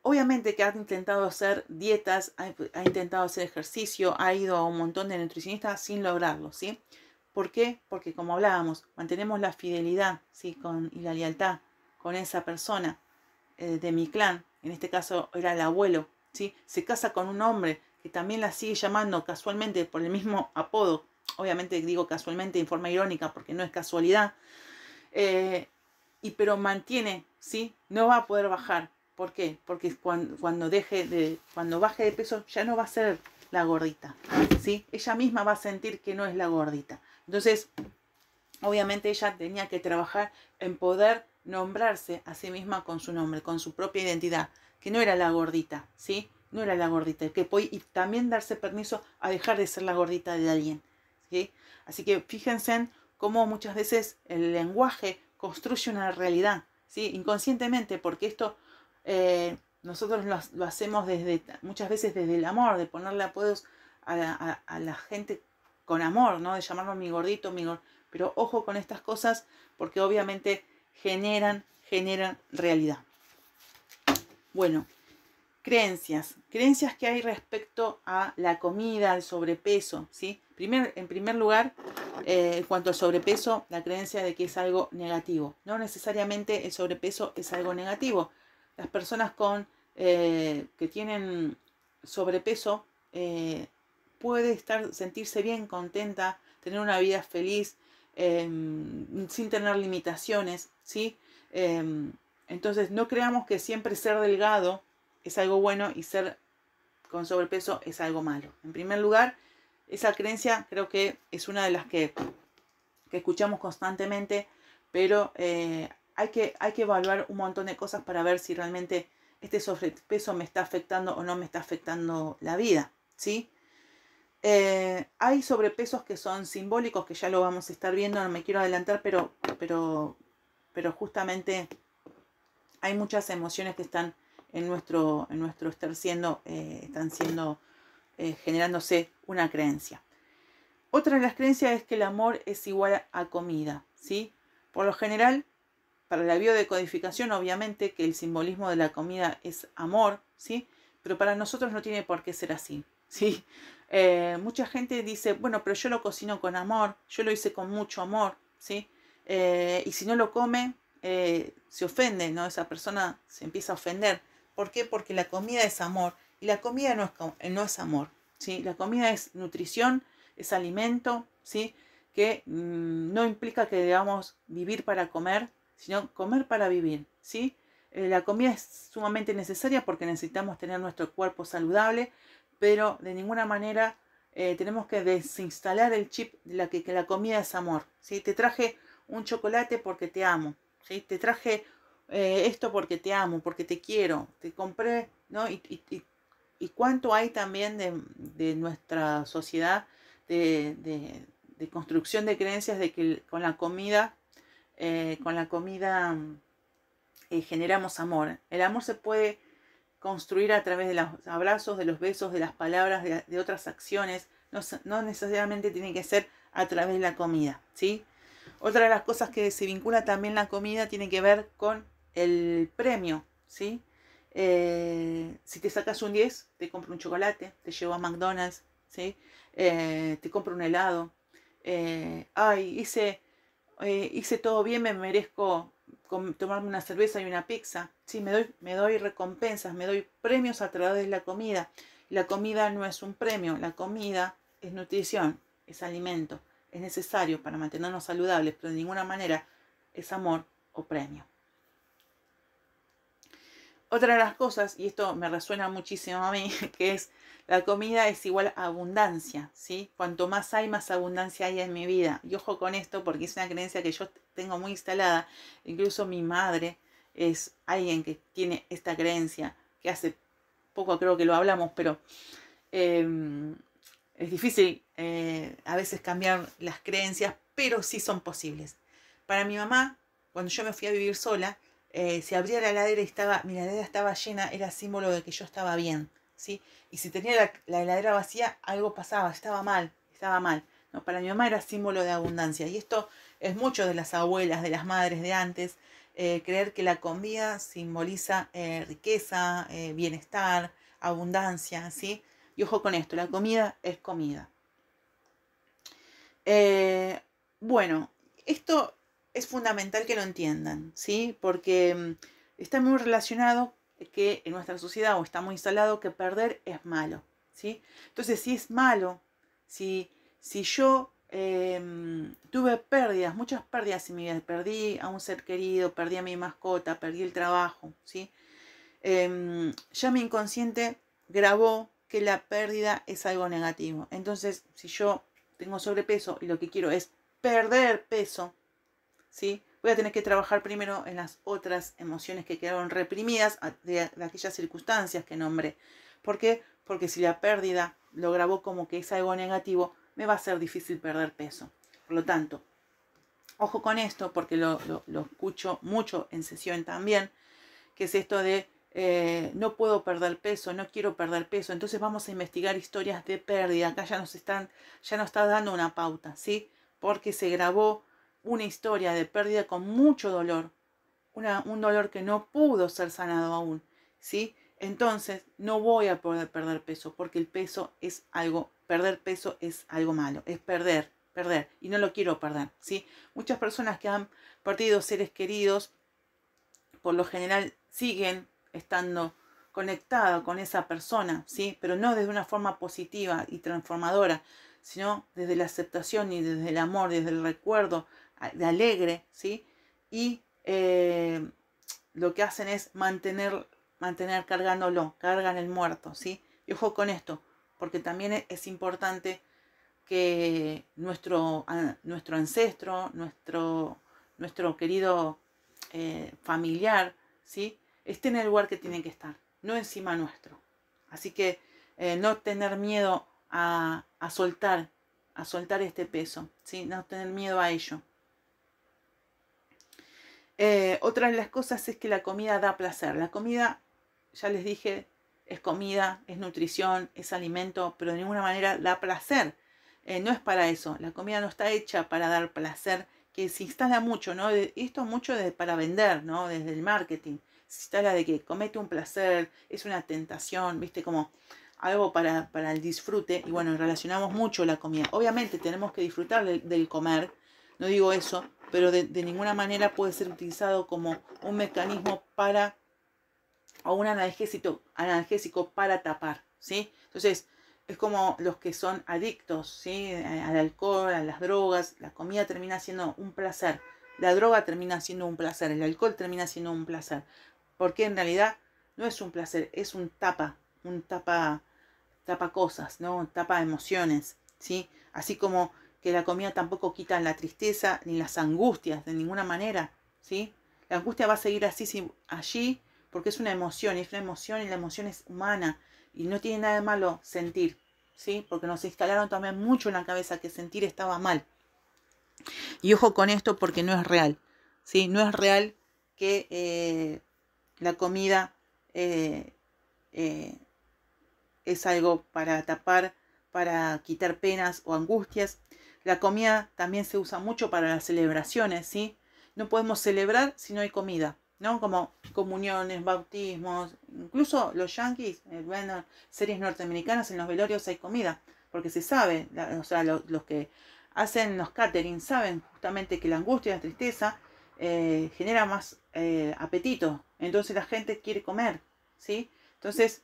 obviamente que ha intentado hacer dietas, ha intentado hacer ejercicio, ha ido a un montón de nutricionistas sin lograrlo, ¿sí? ¿Por qué? Porque como hablábamos, mantenemos la fidelidad, ¿sí? Y la lealtad con esa persona de mi clan, en este caso era el abuelo, ¿sí? Se casa con un hombre que también la sigue llamando casualmente por el mismo apodo, obviamente digo casualmente en forma irónica porque no es casualidad, pero mantiene, ¿sí? No va a poder bajar. ¿Por qué? Porque cuando baje de peso ya no va a ser la gordita, ¿sí? Ella misma va a sentir que no es la gordita. Entonces, obviamente ella tenía que trabajar en poder nombrarse a sí misma con su nombre, con su propia identidad, que no era la gordita, ¿sí? No era la gordita, y también darse permiso a dejar de ser la gordita de alguien, ¿sí? Así que fíjense en cómo muchas veces el lenguaje construye una realidad, ¿sí? Inconscientemente, porque esto nosotros lo hacemos muchas veces desde el amor, de ponerle apodos a la gente con amor, ¿no? De llamarlo mi gordito, mi gordito. Pero ojo con estas cosas porque obviamente generan realidad. Bueno, creencias que hay respecto a la comida, al sobrepeso, ¿sí? En primer lugar, en cuanto al sobrepeso, la creencia de que es algo negativo. No necesariamente el sobrepeso es algo negativo. Las personas que tienen sobrepeso puede sentirse bien, contenta, tener una vida feliz, sin tener limitaciones, ¿sí? Entonces no creamos que siempre ser delgado es algo bueno y ser con sobrepeso es algo malo. En primer lugar, esa creencia creo que es una de las que escuchamos constantemente, pero hay que evaluar un montón de cosas para ver si realmente este sobrepeso me está afectando o no me está afectando la vida, ¿sí? Hay sobrepesos que son simbólicos, que ya lo vamos a estar viendo, no me quiero adelantar, pero justamente hay muchas emociones que están en nuestro estar siendo, generándose una creencia. Otra de las creencias es que el amor es igual a comida, ¿sí? Por lo general, para la biodecodificación, obviamente que el simbolismo de la comida es amor, ¿sí? Pero para nosotros no tiene por qué ser así, ¿sí? Mucha gente dice, bueno, pero yo lo cocino con amor, yo lo hice con mucho amor, ¿sí? Y si no lo come, se ofende, ¿no? Esa persona se empieza a ofender. ¿Por qué? Porque la comida es amor y la comida no es amor, ¿sí? La comida es nutrición, es alimento, ¿sí? Que no implica que debamos vivir para comer, sino comer para vivir, ¿sí? La comida es sumamente necesaria porque necesitamos tener nuestro cuerpo saludable, pero de ninguna manera tenemos que desinstalar el chip de que la comida es amor, ¿sí? Te traje un chocolate porque te amo, ¿sí? Te traje esto porque te amo, porque te quiero, te compré, ¿no? Y cuánto hay también de nuestra sociedad de construcción de creencias de que con la comida generamos amor. El amor se puede construir a través de los abrazos, de los besos, de las palabras, de otras acciones. No necesariamente tiene que ser a través de la comida, ¿sí? Otra de las cosas que se vincula también la comida tiene que ver con el premio, ¿sí? Si te sacas un 10, te compro un chocolate, te llevo a McDonald's, ¿sí? Te compro un helado. Hice todo bien, me merezco tomarme una cerveza y una pizza. Sí, me doy recompensas, me doy premios a través de la comida. La comida no es un premio, la comida es nutrición, es alimento, es necesario para mantenernos saludables, pero de ninguna manera es amor o premio. Otra de las cosas, y esto me resuena muchísimo a mí, que es La comida es igual a abundancia, ¿sí? Cuanto más hay, más abundancia hay en mi vida. Y ojo con esto porque es una creencia que yo tengo muy instalada. Incluso mi madre es alguien que tiene esta creencia, que hace poco creo que lo hablamos, pero es difícil a veces cambiar las creencias, pero sí son posibles. Para mi mamá, cuando yo me fui a vivir sola, si abría la heladera y mi heladera estaba llena, era símbolo de que yo estaba bien, ¿sí? Y si tenía la heladera vacía, algo pasaba, estaba mal. ¿No? Para mi mamá era símbolo de abundancia. Y esto es mucho de las abuelas, de las madres de antes, creer que la comida simboliza riqueza, bienestar, abundancia, ¿sí? Y ojo con esto, la comida es comida. Bueno, esto es fundamental que lo entiendan, ¿sí? Porque está muy relacionado que en nuestra sociedad, o está muy instalado, que perder es malo, ¿sí? Entonces, si es malo, si yo tuve pérdidas, muchas pérdidas en mi vida, perdí a un ser querido, perdí a mi mascota, perdí el trabajo, ¿sí? Ya mi inconsciente grabó que la pérdida es algo negativo. Entonces, si yo tengo sobrepeso y lo que quiero es perder peso, ¿sí? Voy a tener que trabajar primero en las otras emociones que quedaron reprimidas de aquellas circunstancias que nombré. ¿Por qué? Porque si la pérdida lo grabó como que es algo negativo, me va a ser difícil perder peso. Por lo tanto, ojo con esto, porque lo escucho mucho en sesión también, que es esto de no puedo perder peso, no quiero perder peso. Entonces vamos a investigar historias de pérdida. Acá ya nos está dando una pauta, ¿sí? Porque se grabó una historia de pérdida con mucho dolor, un dolor que no pudo ser sanado aún, ¿sí? Entonces no voy a poder perder peso, porque perder peso es algo malo, es perder, y no lo quiero perder, ¿sí? Muchas personas que han perdido seres queridos, por lo general siguen estando conectados con esa persona, ¿sí? Pero no desde una forma positiva y transformadora, sino desde la aceptación y desde el amor, desde el recuerdo de alegre, ¿sí? Y lo que hacen es mantener cargándolo, cargan el muerto, ¿sí? Y ojo con esto, porque también es importante que nuestro ancestro, nuestro querido familiar, ¿sí? Esté en el lugar que tiene que estar, no encima nuestro. Así que no tener miedo a soltar este peso, ¿sí? No tener miedo a ello. Otra de las cosas es que la comida da placer. La comida, ya les dije, es comida, es nutrición, es alimento, pero de ninguna manera da placer. No es para eso. La comida no está hecha para dar placer, que se instala mucho, ¿no? Esto mucho para vender, ¿no? Desde el marketing. Se instala de que comete un placer, es una tentación, ¿viste? Como algo para el disfrute. Y bueno, relacionamos mucho la comida. Obviamente tenemos que disfrutar del comer, no digo eso, pero de ninguna manera puede ser utilizado como un mecanismo o un analgésico para tapar, ¿sí? Entonces, es como los que son adictos, ¿sí? Al alcohol, a las drogas. La comida termina siendo un placer, la droga termina siendo un placer, el alcohol termina siendo un placer, porque en realidad no es un placer, es un tapa cosas, ¿no? Tapa emociones, ¿sí? Así como que la comida tampoco quita la tristeza ni las angustias de ninguna manera, ¿sí? La angustia va a seguir allí porque es una emoción, y la emoción es humana y no tiene nada de malo sentir, ¿sí? Porque nos instalaron también mucho en la cabeza que sentir estaba mal. Y ojo con esto porque no es real, ¿sí? No es real que la comida es algo para tapar, para quitar penas o angustias. La comida también se usa mucho para las celebraciones, ¿sí? No podemos celebrar si no hay comida, ¿no? Como comuniones, bautismos, incluso los yanquis, bueno, series norteamericanas, en los velorios hay comida, porque se sabe, o sea, los que hacen los catering saben justamente que la angustia y la tristeza genera más apetito, entonces la gente quiere comer, ¿sí? Entonces,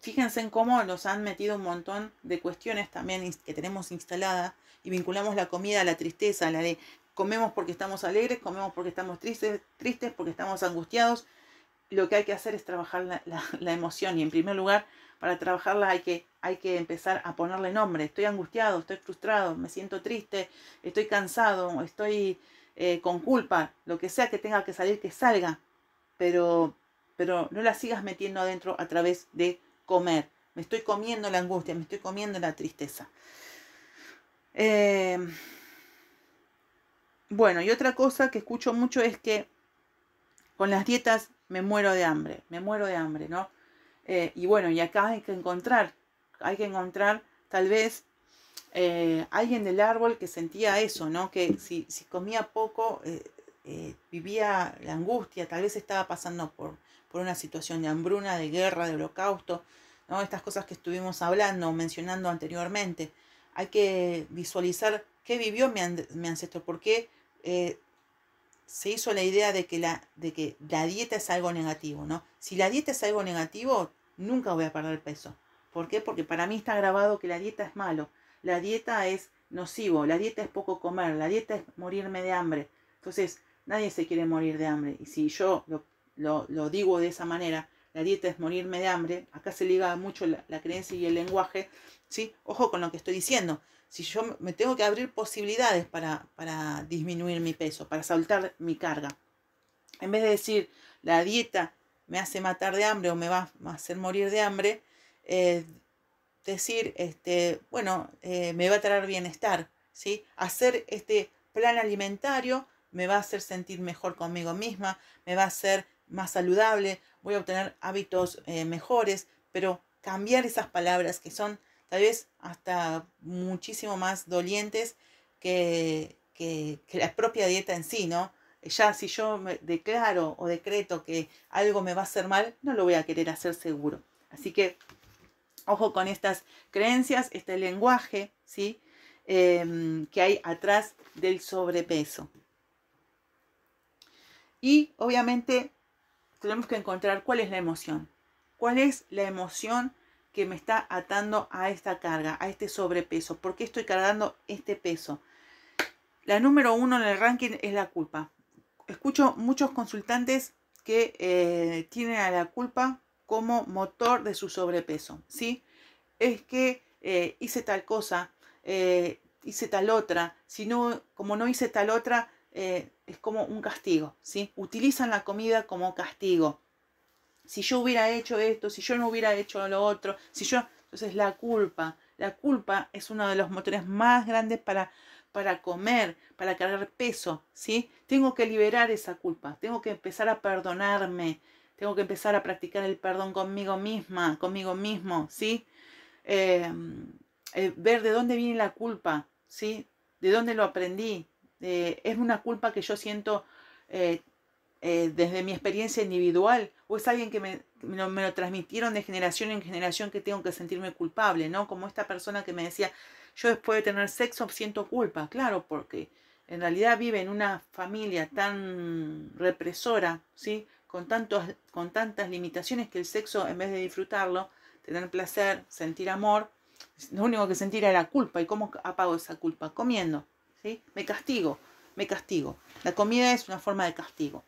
fíjense en cómo nos han metido un montón de cuestiones también que tenemos instaladas y vinculamos la comida a la tristeza, a la de comemos porque estamos alegres, comemos porque estamos tristes porque estamos angustiados. lo que hay que hacer es trabajar la emoción, y en primer lugar, para trabajarla hay que empezar a ponerle nombre. Estoy angustiado, estoy frustrado, me siento triste, estoy cansado, estoy con culpa, lo que sea que tenga que salir, que salga, pero, pero no la sigas metiendo adentro a través de comer. Me estoy comiendo la angustia, me estoy comiendo la tristeza. Bueno, y otra cosa que escucho mucho es que con las dietas me muero de hambre, ¿no? Y bueno, y acá hay que encontrar tal vez alguien del árbol que sentía eso, ¿no? Que si comía poco, vivía la angustia, tal vez estaba pasando por una situación de hambruna, de guerra, de holocausto, ¿no? Estas cosas que estuvimos hablando, mencionando anteriormente. Hay que visualizar qué vivió mi ancestro, por qué se hizo la idea de que la dieta es algo negativo, ¿no? Si la dieta es algo negativo, nunca voy a perder peso. ¿Por qué? Porque para mí está grabado que la dieta es malo, la dieta es nocivo, la dieta es poco comer, la dieta es morirme de hambre. Entonces, nadie se quiere morir de hambre. Y si yo lo digo de esa manera, la dieta es morirme de hambre, acá se liga mucho la creencia y el lenguaje, ¿sí? Ojo con lo que estoy diciendo. Si yo me tengo que abrir posibilidades para disminuir mi peso, para soltar mi carga. En vez de decir, la dieta me hace matar de hambre o me va a hacer morir de hambre, decir, bueno, me va a traer bienestar, ¿sí? Hacer este plan alimentario me va a hacer sentir mejor conmigo misma, me va a hacer más saludable, voy a obtener hábitos mejores, pero cambiar esas palabras que son tal vez hasta muchísimo más dolientes que la propia dieta en sí, ¿no? Ya si yo me declaro o decreto que algo me va a hacer mal, no lo voy a querer hacer seguro. Así que ojo con estas creencias, este lenguaje, ¿sí? Que hay atrás del sobrepeso. Y obviamente tenemos que encontrar cuál es la emoción. ¿Cuál es la emoción que me está atando a esta carga, a este sobrepeso? ¿Por qué estoy cargando este peso? La número 1 en el ranking es la culpa. Escucho muchos consultantes que tienen a la culpa como motor de su sobrepeso, ¿sí? Es que hice tal cosa, hice tal otra, si no, como no hice tal otra, es como un castigo, ¿sí? Utilizan la comida como castigo. Si yo hubiera hecho esto, si yo no hubiera hecho lo otro, si yo... Entonces la culpa es uno de los motores más grandes para comer, para cargar peso, ¿sí? Tengo que liberar esa culpa, tengo que empezar a perdonarme, tengo que empezar a practicar el perdón conmigo misma, conmigo mismo, ¿sí? eh, ver de dónde viene la culpa, ¿sí? De dónde lo aprendí. ¿Es una culpa que yo siento eh, desde mi experiencia individual? ¿O es alguien que me lo transmitieron de generación en generación que tengo que sentirme culpable, ¿no? Como esta persona que me decía, yo después de tener sexo siento culpa. Claro, porque en realidad vive en una familia tan represora, ¿sí? Con tantas limitaciones que el sexo, en vez de disfrutarlo, tener placer, sentir amor, lo único que sentir era culpa. ¿Y cómo apago esa culpa? Comiendo, ¿sí? Me castigo. La comida es una forma de castigo.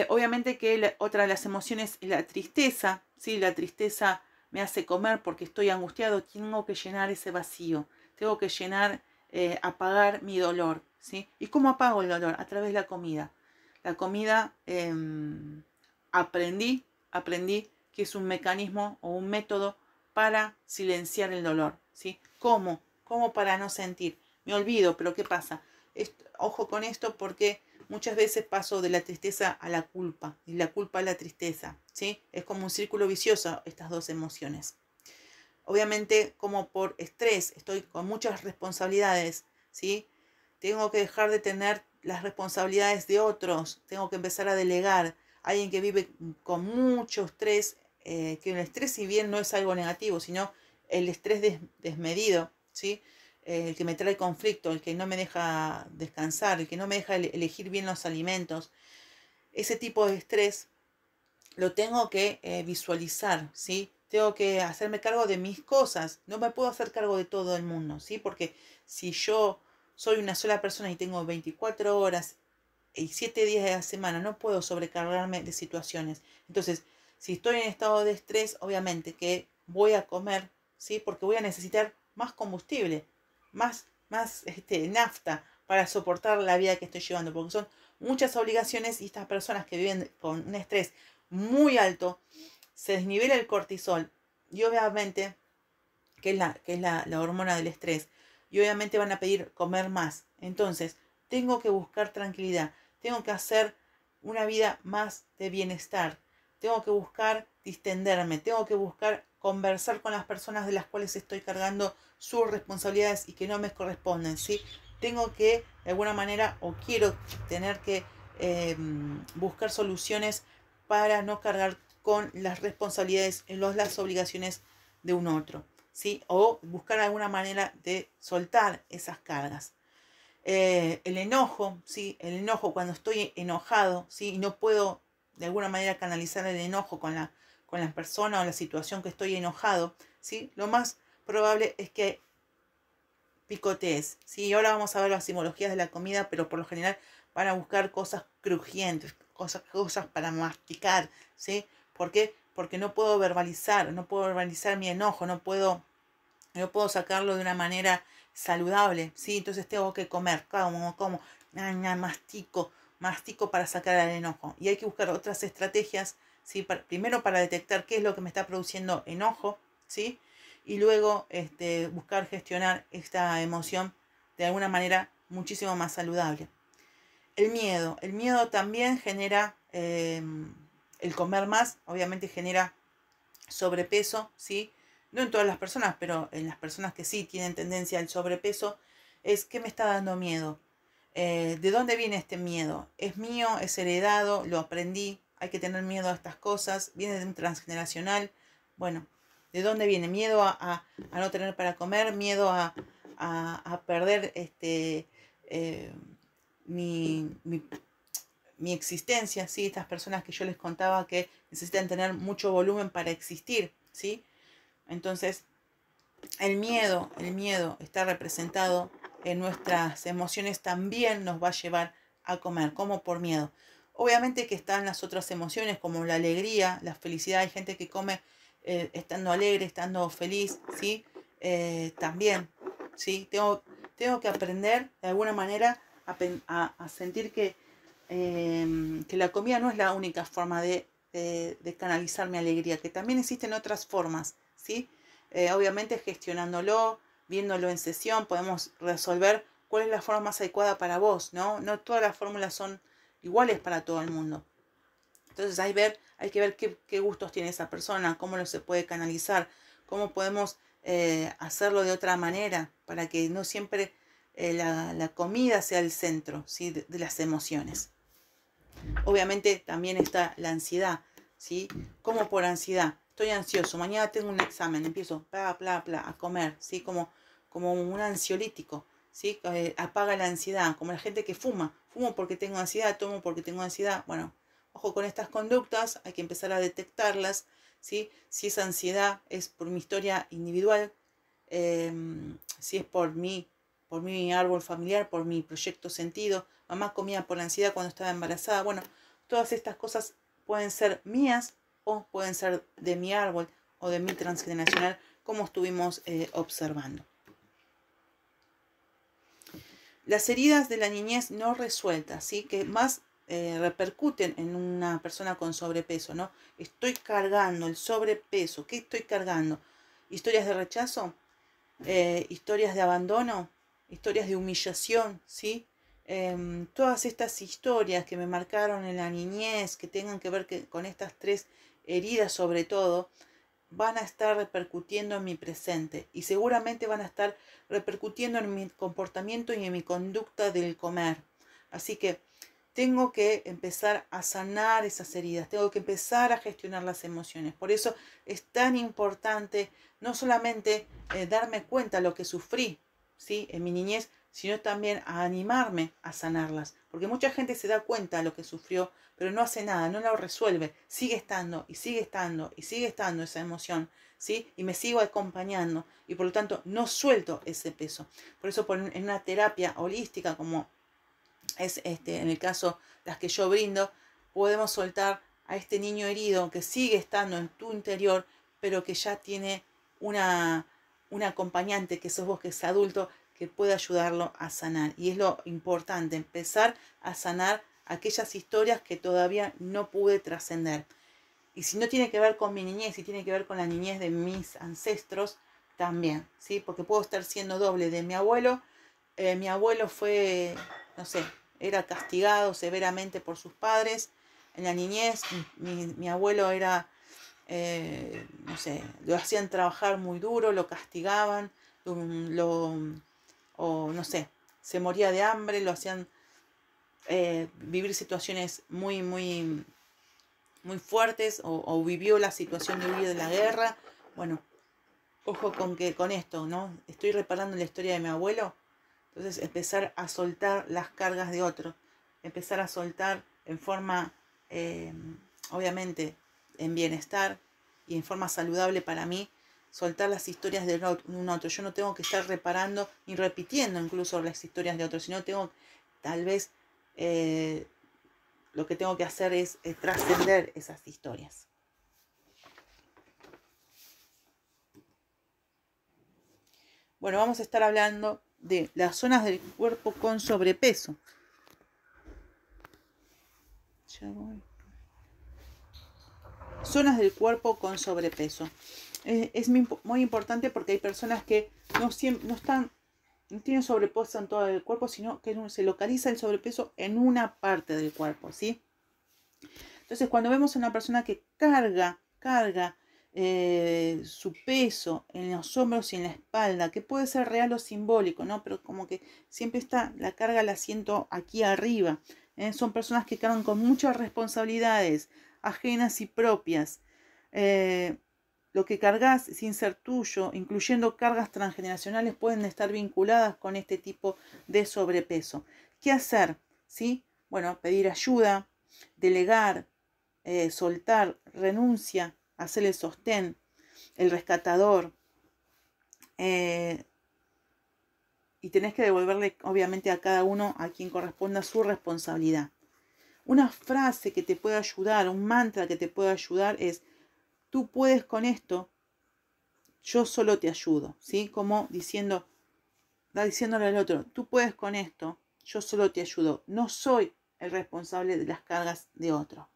Obviamente que otra de las emociones es la tristeza, ¿sí? La tristeza me hace comer porque estoy angustiado, tengo que llenar ese vacío, tengo que apagar mi dolor, ¿sí? ¿Y cómo apago el dolor? A través de la comida. La comida, aprendí que es un mecanismo o un método para silenciar el dolor, ¿sí? ¿Cómo? ¿Cómo para no sentir? Me olvido, pero ¿qué pasa? Ojo con esto porque muchas veces paso de la tristeza a la culpa y la culpa a la tristeza, ¿sí? Es como un círculo vicioso estas dos emociones. Obviamente, como por estrés, estoy con muchas responsabilidades, ¿sí? Tengo que dejar de tener las responsabilidades de otros, tengo que empezar a delegar. Alguien que vive con mucho estrés, que el estrés si bien no es algo negativo, sino el estrés desmedido, ¿sí? El que me trae conflicto, el que no me deja descansar, el que no me deja elegir bien los alimentos. Ese tipo de estrés lo tengo que visualizar, ¿sí? Tengo que hacerme cargo de mis cosas. No me puedo hacer cargo de todo el mundo, ¿sí? Porque si yo soy una sola persona y tengo 24 horas y 7 días de la semana no puedo sobrecargarme de situaciones. Entonces, si estoy en estado de estrés, obviamente que voy a comer, ¿sí? Porque voy a necesitar más combustible, más nafta para soportar la vida que estoy llevando, porque son muchas obligaciones y estas personas que viven con un estrés muy alto, se desnivela el cortisol y obviamente, que es la hormona del estrés, y obviamente van a pedir comer más. Entonces, tengo que buscar tranquilidad, tengo que hacer una vida más de bienestar, tengo que buscar distenderme, tengo que buscar conversar con las personas de las cuales estoy cargando sus responsabilidades y que no me corresponden, ¿sí? Tengo que, de alguna manera, o quiero tener que buscar soluciones para no cargar con las responsabilidades, las obligaciones de un otro, ¿sí? O buscar alguna manera de soltar esas cargas. El enojo, ¿sí? El enojo cuando estoy enojado, ¿sí? Y no puedo de alguna manera canalizar el enojo con la persona o la situación que estoy enojado, ¿sí? Lo más probable es que picotees, ¿sí? Ahora vamos a ver las simbologías de la comida, pero por lo general van a buscar cosas crujientes, cosas para masticar, ¿sí? ¿Por qué? Porque no puedo verbalizar mi enojo, no puedo sacarlo de una manera saludable, ¿sí? Entonces tengo que comer, como, mastico para sacar el enojo. Y hay que buscar otras estrategias, ¿sí? Primero para detectar qué es lo que me está produciendo enojo, ¿sí? Y luego buscar gestionar esta emoción de alguna manera muchísimo más saludable. El miedo también genera, el comer más, obviamente genera sobrepeso, ¿sí? No en todas las personas, pero en las personas que sí tienen tendencia al sobrepeso, es ¿qué me está dando miedo? ¿De dónde viene este miedo? ¿Es mío? ¿Es heredado? ¿Lo aprendí? ¿Hay que tener miedo a estas cosas? ¿Viene de un transgeneracional? Bueno, ¿de dónde viene? ¿Miedo a no tener para comer? ¿Miedo a perder eh, mi existencia, ¿sí? Estas personas que yo les contaba que necesitan tener mucho volumen para existir, ¿sí? Entonces, el miedo está representado en nuestras emociones, también nos va a llevar a comer, como por miedo. Obviamente que están las otras emociones, como la alegría, la felicidad. Hay gente que come estando alegre, estando feliz, ¿sí? También, ¿sí? Tengo que aprender de alguna manera a sentir que la comida no es la única forma de canalizar mi alegría, que también existen otras formas, ¿sí? Obviamente gestionándolo, viéndolo en sesión, podemos resolver cuál es la forma más adecuada para vos, ¿no? No todas las fórmulas son iguales para todo el mundo. Entonces hay que ver qué gustos tiene esa persona, cómo lo se puede canalizar, cómo podemos hacerlo de otra manera para que no siempre la comida sea el centro, ¿sí? de las emociones. Obviamente también está la ansiedad, ¿sí? Como por ansiedad. Estoy ansioso, mañana tengo un examen, empiezo a comer, ¿sí? Como un ansiolítico, ¿sí? Apaga la ansiedad, como la gente que fuma. Fumo porque tengo ansiedad, tomo porque tengo ansiedad. Bueno, ojo con estas conductas, hay que empezar a detectarlas, ¿sí? Si esa ansiedad es por mi historia individual, si es por mi árbol familiar, por mi proyecto sentido. Mamá comía por ansiedad cuando estaba embarazada. Bueno, todas estas cosas pueden ser mías o pueden ser de mi árbol o de mi transgeneracional, como estuvimos observando. Las heridas de la niñez no resueltas, ¿sí? Que más repercuten en una persona con sobrepeso, ¿no? Estoy cargando el sobrepeso. ¿Qué estoy cargando? ¿Historias de rechazo? Historias de abandono, historias de humillación, ¿sí? Todas estas historias que me marcaron en la niñez, que tengan que ver con estas 3 heridas sobre todo, van a estar repercutiendo en mi presente y seguramente van a estar repercutiendo en mi comportamiento y en mi conducta del comer. Así que tengo que empezar a sanar esas heridas, tengo que empezar a gestionar las emociones. Por eso es tan importante no solamente darme cuenta de lo que sufrí, ¿sí? En mi niñez, sino también a animarme a sanarlas. Porque mucha gente se da cuenta de lo que sufrió, pero no hace nada, no lo resuelve. Sigue estando y sigue estando y sigue estando esa emoción, ¿sí? Y me sigo acompañando y por lo tanto no suelto ese peso. Por eso en una terapia holística como es en el caso las que yo brindo, podemos soltar a este niño herido que sigue estando en tu interior, pero que ya tiene un acompañante, que sos vos, que es adulto, que puede ayudarlo a sanar. Y es lo importante, empezar a sanar aquellas historias que todavía no pude trascender. Y si no tiene que ver con mi niñez, si tiene que ver con la niñez de mis ancestros, también, ¿sí? Porque puedo estar siendo doble de mi abuelo. Mi abuelo fue, no sé, era castigado severamente por sus padres. En la niñez, mi abuelo era, no sé, lo hacían trabajar muy duro, lo castigaban, o no sé, se moría de hambre, lo hacían vivir situaciones muy fuertes, o vivió la situación de huir de la guerra. Bueno, ojo con esto, ¿no? Estoy reparando la historia de mi abuelo. Entonces empezar a soltar las cargas de otro, empezar a soltar en forma, obviamente, en bienestar y en forma saludable para mí, soltar las historias de un otro. Yo no tengo que estar reparando ni repitiendo incluso las historias de otros, sino tengo tal vez lo que tengo que hacer es trascender esas historias. Bueno, vamos a estar hablando de las zonas del cuerpo con sobrepeso. Zonas del cuerpo con sobrepeso. Es muy importante porque hay personas que no tienen sobrepeso en todo el cuerpo, sino que se localiza el sobrepeso en una parte del cuerpo, ¿sí? Entonces, cuando vemos a una persona que carga su peso en los hombros y en la espalda, que puede ser real o simbólico, ¿no? Pero como que siempre está, la carga la siento aquí arriba. Son personas que cargan con muchas responsabilidades ajenas y propias. Lo que cargas sin ser tuyo, incluyendo cargas transgeneracionales, pueden estar vinculadas con este tipo de sobrepeso. ¿Qué hacer? ¿Sí? Bueno, pedir ayuda, delegar, soltar, renuncia, hacer el sostén, el rescatador. Y tenés que devolverle, obviamente, a cada uno a quien corresponda su responsabilidad. Una frase que te puede ayudar, un mantra que te puede ayudar es: tú puedes con esto, yo solo te ayudo, ¿sí? Como diciéndole al otro: tú puedes con esto, yo solo te ayudo, no soy el responsable de las cargas de otro.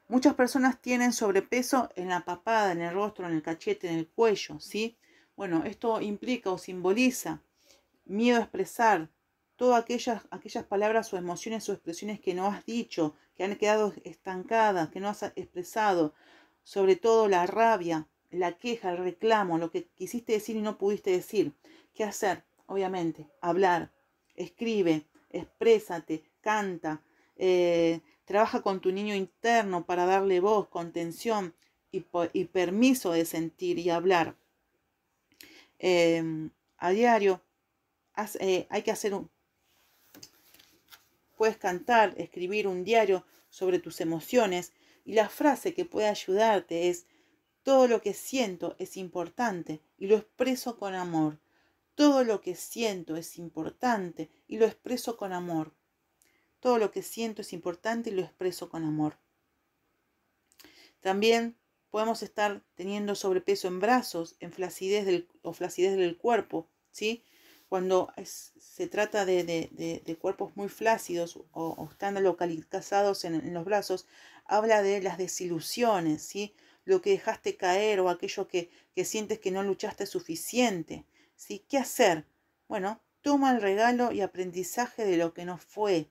Muchas personas tienen sobrepeso en la papada, en el rostro, en el cachete, en el cuello, ¿sí? Bueno, esto implica o simboliza miedo a expresar todas aquellas palabras o emociones o expresiones que no has dicho, que han quedado estancadas, que no has expresado. Sobre todo la rabia, la queja, el reclamo, lo que quisiste decir y no pudiste decir. ¿Qué hacer? Obviamente, hablar, escribe, exprésate, canta, trabaja con tu niño interno para darle voz, contención y permiso de sentir y hablar. A diario hay que hacer puedes cantar, escribir un diario sobre tus emociones, y la frase que puede ayudarte es: todo lo que siento es importante y lo expreso con amor. Todo lo que siento es importante y lo expreso con amor. Todo lo que siento es importante y lo expreso con amor. También podemos estar teniendo sobrepeso en brazos, en flacidez del cuerpo, ¿sí? Cuando se trata de cuerpos muy flácidos o están localizados en los brazos, habla de las desilusiones, ¿sí? Lo que dejaste caer o aquello que sientes que no luchaste suficiente, ¿sí? ¿Qué hacer? Bueno, toma el regalo y aprendizaje de lo que no fue.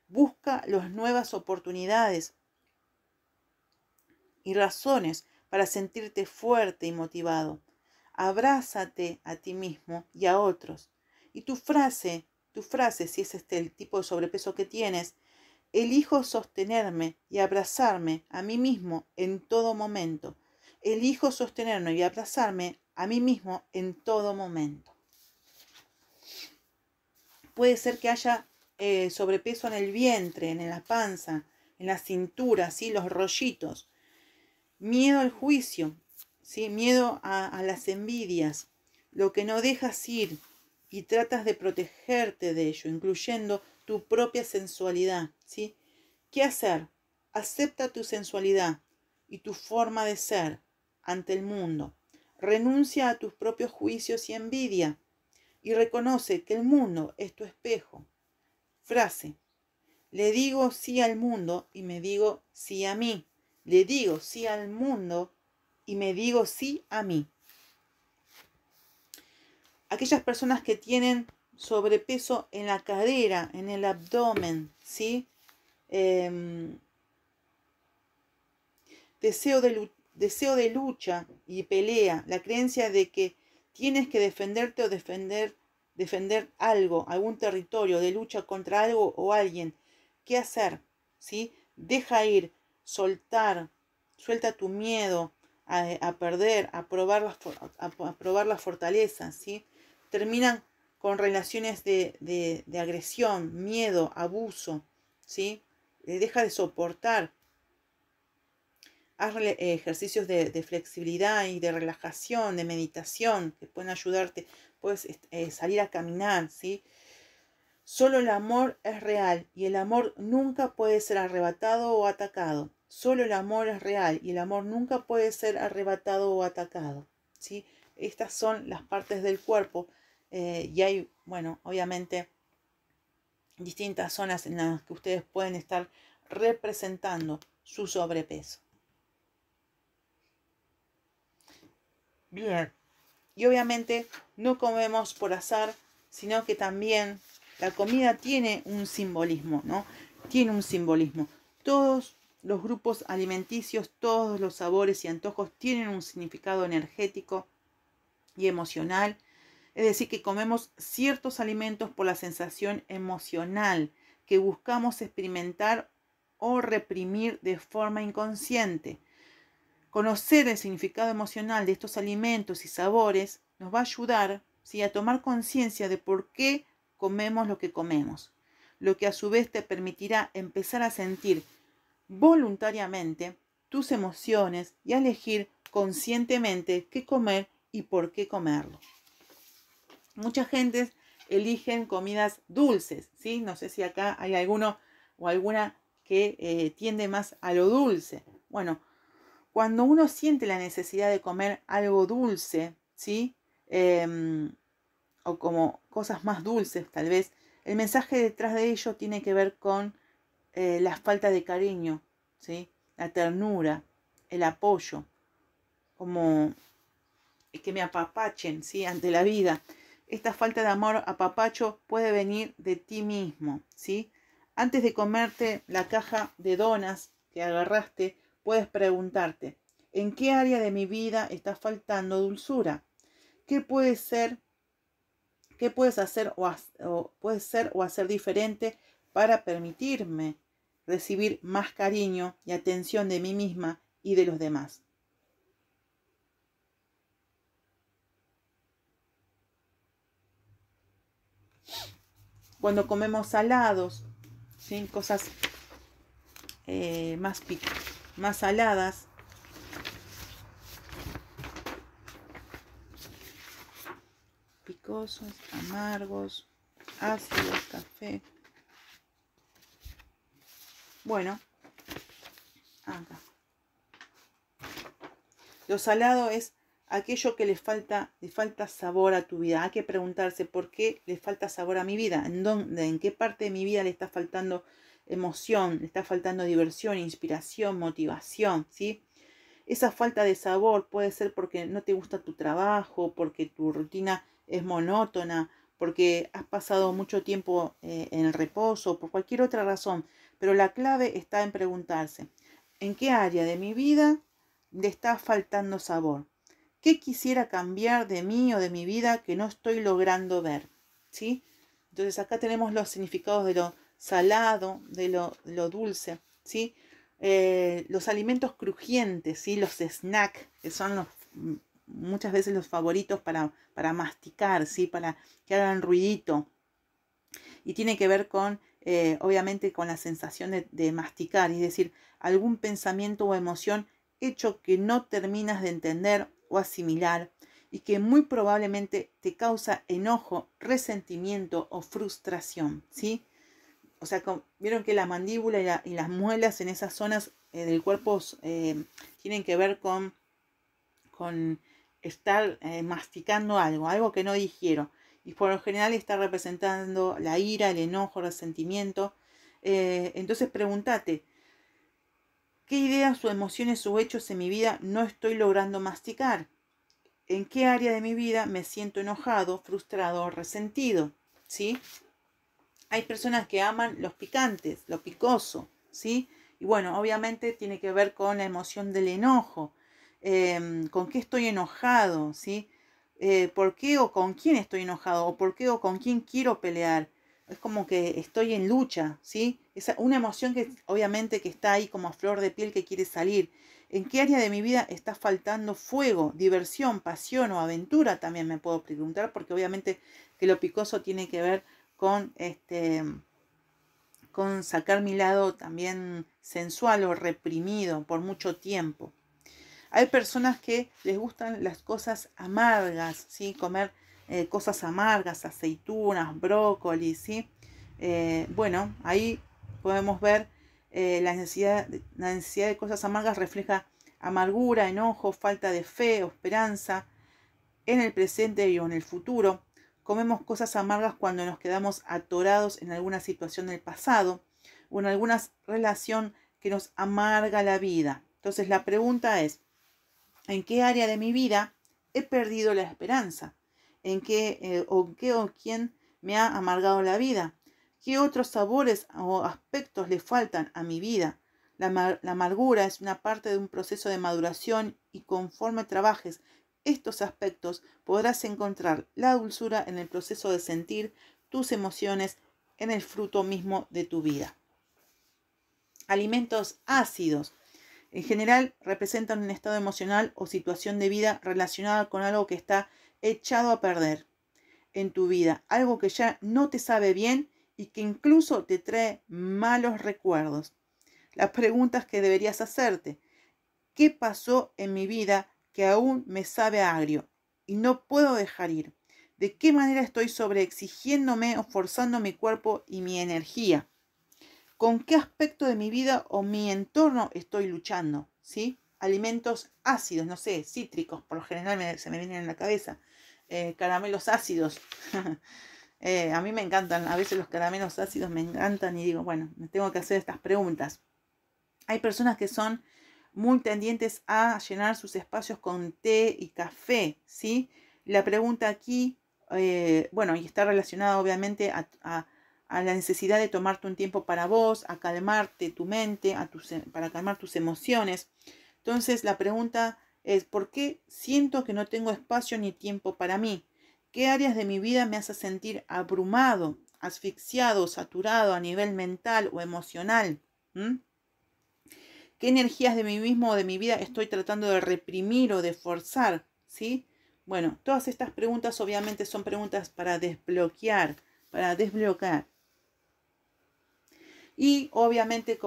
Busca las nuevas oportunidades y razones para sentirte fuerte y motivado. Abrázate a ti mismo y a otros. Y tu frase, si es el tipo de sobrepeso que tienes: elijo sostenerme y abrazarme a mí mismo en todo momento. Elijo sostenerme y abrazarme a mí mismo en todo momento. Puede ser que haya sobrepeso en el vientre, en la panza, en la cintura, ¿sí? Los rollitos. Miedo al juicio, ¿sí? Miedo a las envidias, lo que no dejas ir y tratas de protegerte de ello, incluyendo tu propia sensualidad, ¿sí? ¿Qué hacer? Acepta tu sensualidad y tu forma de ser ante el mundo. Renuncia a tus propios juicios y envidia y reconoce que el mundo es tu espejo. Frase: le digo sí al mundo y me digo sí a mí. Le digo sí al mundo y me digo sí a mí. Aquellas personas que tienen sobrepeso en la cadera, en el abdomen, ¿sí? Deseo de lucha y pelea, la creencia de que tienes que defenderte o defender algo, algún territorio de lucha contra algo o alguien. ¿Qué hacer? ¿Sí? Deja ir, soltar, suelta tu miedo a perder, a probar la fortaleza, ¿sí? Terminan con relaciones de agresión, miedo, abuso, ¿sí? Deja de soportar. Haz ejercicios de flexibilidad y de relajación, de meditación, que pueden ayudarte. Puedes salir a caminar, ¿sí? Solo el amor es real y el amor nunca puede ser arrebatado o atacado. Solo el amor es real y el amor nunca puede ser arrebatado o atacado, ¿sí? Estas son las partes del cuerpo y hay, bueno, obviamente distintas zonas en las que ustedes pueden estar representando su sobrepeso. Bien, y obviamente no comemos por azar, sino que también la comida tiene un simbolismo, ¿no? Tiene un simbolismo. Todos los grupos alimenticios, todos los sabores y antojos tienen un significado energético y emocional. Es decir, que comemos ciertos alimentos por la sensación emocional que buscamos experimentar o reprimir de forma inconsciente. Conocer el significado emocional de estos alimentos y sabores nos va a ayudar, ¿sí?, a tomar conciencia de por qué comemos lo que comemos, lo que a su vez te permitirá empezar a sentir voluntariamente tus emociones y a elegir conscientemente qué comer y por qué comerlo. Mucha gente eligen comidas dulces, ¿sí? No sé si acá hay alguno o alguna que tiende más a lo dulce. Bueno, cuando uno siente la necesidad de comer algo dulce, ¿sí? O como cosas más dulces tal vez, el mensaje detrás de ello tiene que ver con la falta de cariño, ¿sí? La ternura, el apoyo, como que me apapachen, ¿sí?, ante la vida. Esta falta de amor apapacho puede venir de ti mismo, ¿sí? Antes de comerte la caja de donas que agarraste, puedes preguntarte: ¿en qué área de mi vida está faltando dulzura? ¿Qué puede ser? ¿Qué puedes hacer o hacer diferente para permitirme recibir más cariño y atención de mí misma y de los demás? Cuando comemos salados, ¿sí?, cosas más saladas, picosos, amargos, ácidos, café. Bueno, acá. Lo salado es aquello que le falta sabor a tu vida. Hay que preguntarse por qué le falta sabor a mi vida. ¿En qué parte de mi vida le está faltando emoción? ¿Le está faltando diversión, inspiración, motivación? ¿Sí? Esa falta de sabor puede ser porque no te gusta tu trabajo, porque tu rutina es monótona, porque has pasado mucho tiempo en el reposo, por cualquier otra razón. Pero la clave está en preguntarse: ¿en qué área de mi vida le está faltando sabor? ¿Qué quisiera cambiar de mí o de mi vida que no estoy logrando ver? ¿Sí? Entonces acá tenemos los significados de lo salado, de lo dulce, ¿sí? Los alimentos crujientes, ¿sí? Los snacks, que son muchas veces los favoritos para masticar, ¿sí?, para que hagan ruidito. Y tiene que ver con, obviamente, con la sensación de masticar, es decir, algún pensamiento o emoción hecho que no terminas de entender o asimilar y que muy probablemente te causa enojo, resentimiento o frustración, ¿sí? o sea, vieron que la mandíbula y las muelas en esas zonas del cuerpo tienen que ver con estar masticando algo que no digiero. Y por lo general está representando la ira, el enojo, el resentimiento. Entonces pregúntate, ¿qué ideas o emociones o hechos en mi vida no estoy logrando masticar? ¿En qué área de mi vida me siento enojado, frustrado o resentido? ¿Sí? Hay personas que aman los picantes, lo picoso, ¿sí? Y bueno, obviamente tiene que ver con la emoción del enojo. ¿Con qué estoy enojado? ¿Sí? ¿Por qué o con quién estoy enojado? ¿O por qué o con quién quiero pelear? Es como que estoy en lucha, ¿sí? Es una emoción que obviamente que está ahí como a flor de piel que quiere salir. ¿En qué área de mi vida está faltando fuego, diversión, pasión o aventura? También me puedo preguntar, porque obviamente que lo picoso tiene que ver con sacar mi lado también sensual o reprimido por mucho tiempo. Hay personas que les gustan las cosas amargas, ¿sí? Comer cosas amargas, aceitunas, brócoli, ¿sí? Bueno, ahí podemos ver la necesidad de cosas amargas refleja amargura, enojo, falta de fe o esperanza en el presente o en el futuro. Comemos cosas amargas cuando nos quedamos atorados en alguna situación del pasado o en alguna relación que nos amarga la vida. Entonces la pregunta es, ¿en qué área de mi vida he perdido la esperanza? ¿En qué o quién me ha amargado la vida? ¿Qué otros sabores o aspectos le faltan a mi vida? La amargura es una parte de un proceso de maduración y conforme trabajes estos aspectos podrás encontrar la dulzura en el proceso de sentir tus emociones en el fruto mismo de tu vida. Alimentos ácidos. En general representan un estado emocional o situación de vida relacionada con algo que está echado a perder en tu vida, algo que ya no te sabe bien y que incluso te trae malos recuerdos. Las preguntas que deberías hacerte: ¿qué pasó en mi vida que aún me sabe agrio y no puedo dejar ir? ¿De qué manera estoy sobreexigiéndome o forzando mi cuerpo y mi energía? ¿Con qué aspecto de mi vida o mi entorno estoy luchando? ¿Sí? Alimentos ácidos, no sé, cítricos, por lo general se me vienen en la cabeza. Caramelos ácidos. A mí me encantan, a veces los caramelos ácidos me encantan y digo, bueno, me tengo que hacer estas preguntas. Hay personas que son muy tendientes a llenar sus espacios con té y café, ¿sí? La pregunta aquí, bueno, y está relacionada obviamente a la necesidad de tomarte un tiempo para vos, a calmarte tu mente, para calmar tus emociones. Entonces la pregunta es, ¿por qué siento que no tengo espacio ni tiempo para mí? ¿Qué áreas de mi vida me hace sentir abrumado, asfixiado, saturado a nivel mental o emocional? ¿Qué energías de mí mismo o de mi vida estoy tratando de reprimir o de forzar? ¿Sí? Bueno, todas estas preguntas obviamente son preguntas para desbloquear, Y obviamente,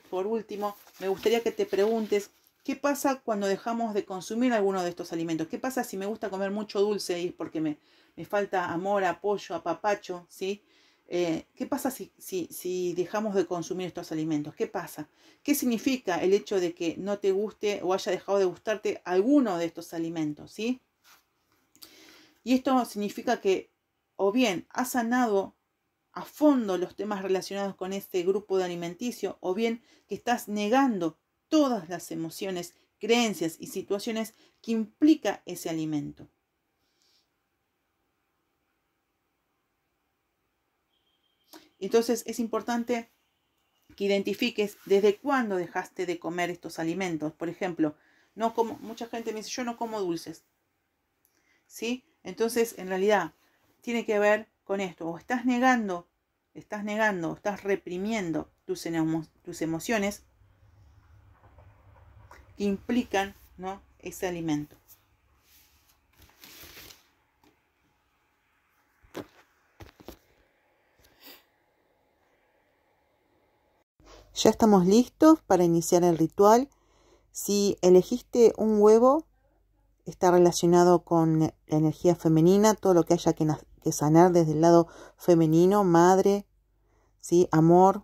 por último, me gustaría que te preguntes, ¿qué pasa cuando dejamos de consumir alguno de estos alimentos? ¿Qué pasa si me gusta comer mucho dulce y es porque me falta amor, apoyo, apapacho? ¿Sí? ¿Qué pasa si dejamos de consumir estos alimentos? ¿Qué pasa? ¿Qué significa el hecho de que no te guste o haya dejado de gustarte alguno de estos alimentos? ¿Sí? Y esto significa que o bien has sanado a fondo los temas relacionados con este grupo de alimenticio, o bien que estás negando todas las emociones, creencias y situaciones que implica ese alimento. Entonces es importante que identifiques desde cuándo dejaste de comer estos alimentos. Por ejemplo, mucha gente me dice, yo no como dulces. ¿Sí? Entonces, en realidad, tiene que ver con esto. O estás negando, estás reprimiendo tus emociones que implican, ¿no?, ese alimento. Ya estamos listos para iniciar el ritual. Si elegiste un huevo, está relacionado con la energía femenina, todo lo que haya que sanar desde el lado femenino, madre, ¿sí? Amor,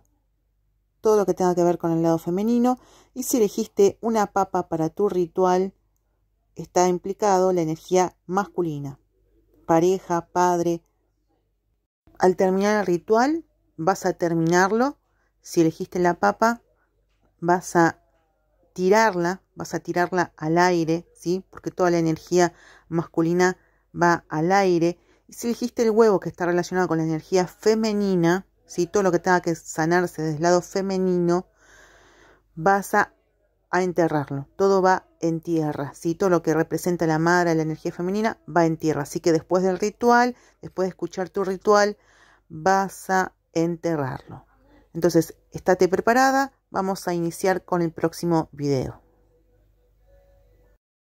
todo lo que tenga que ver con el lado femenino. Y si elegiste una papa para tu ritual, está implicado la energía masculina, pareja, padre. Al terminar el ritual, vas a terminarlo. Si elegiste la papa, vas a tirarla al aire, ¿sí? Porque toda la energía masculina va al aire. Y si elegiste el huevo, que está relacionado con la energía femenina, ¿sí? Todo lo que tenga que sanarse desde el lado femenino, vas a enterrarlo. Todo va en tierra, ¿sí? Todo lo que representa la madre, la energía femenina, va en tierra. Así que después del ritual, después de escuchar tu ritual, vas a enterrarlo. Entonces, estate preparada. Vamos a iniciar con el próximo video.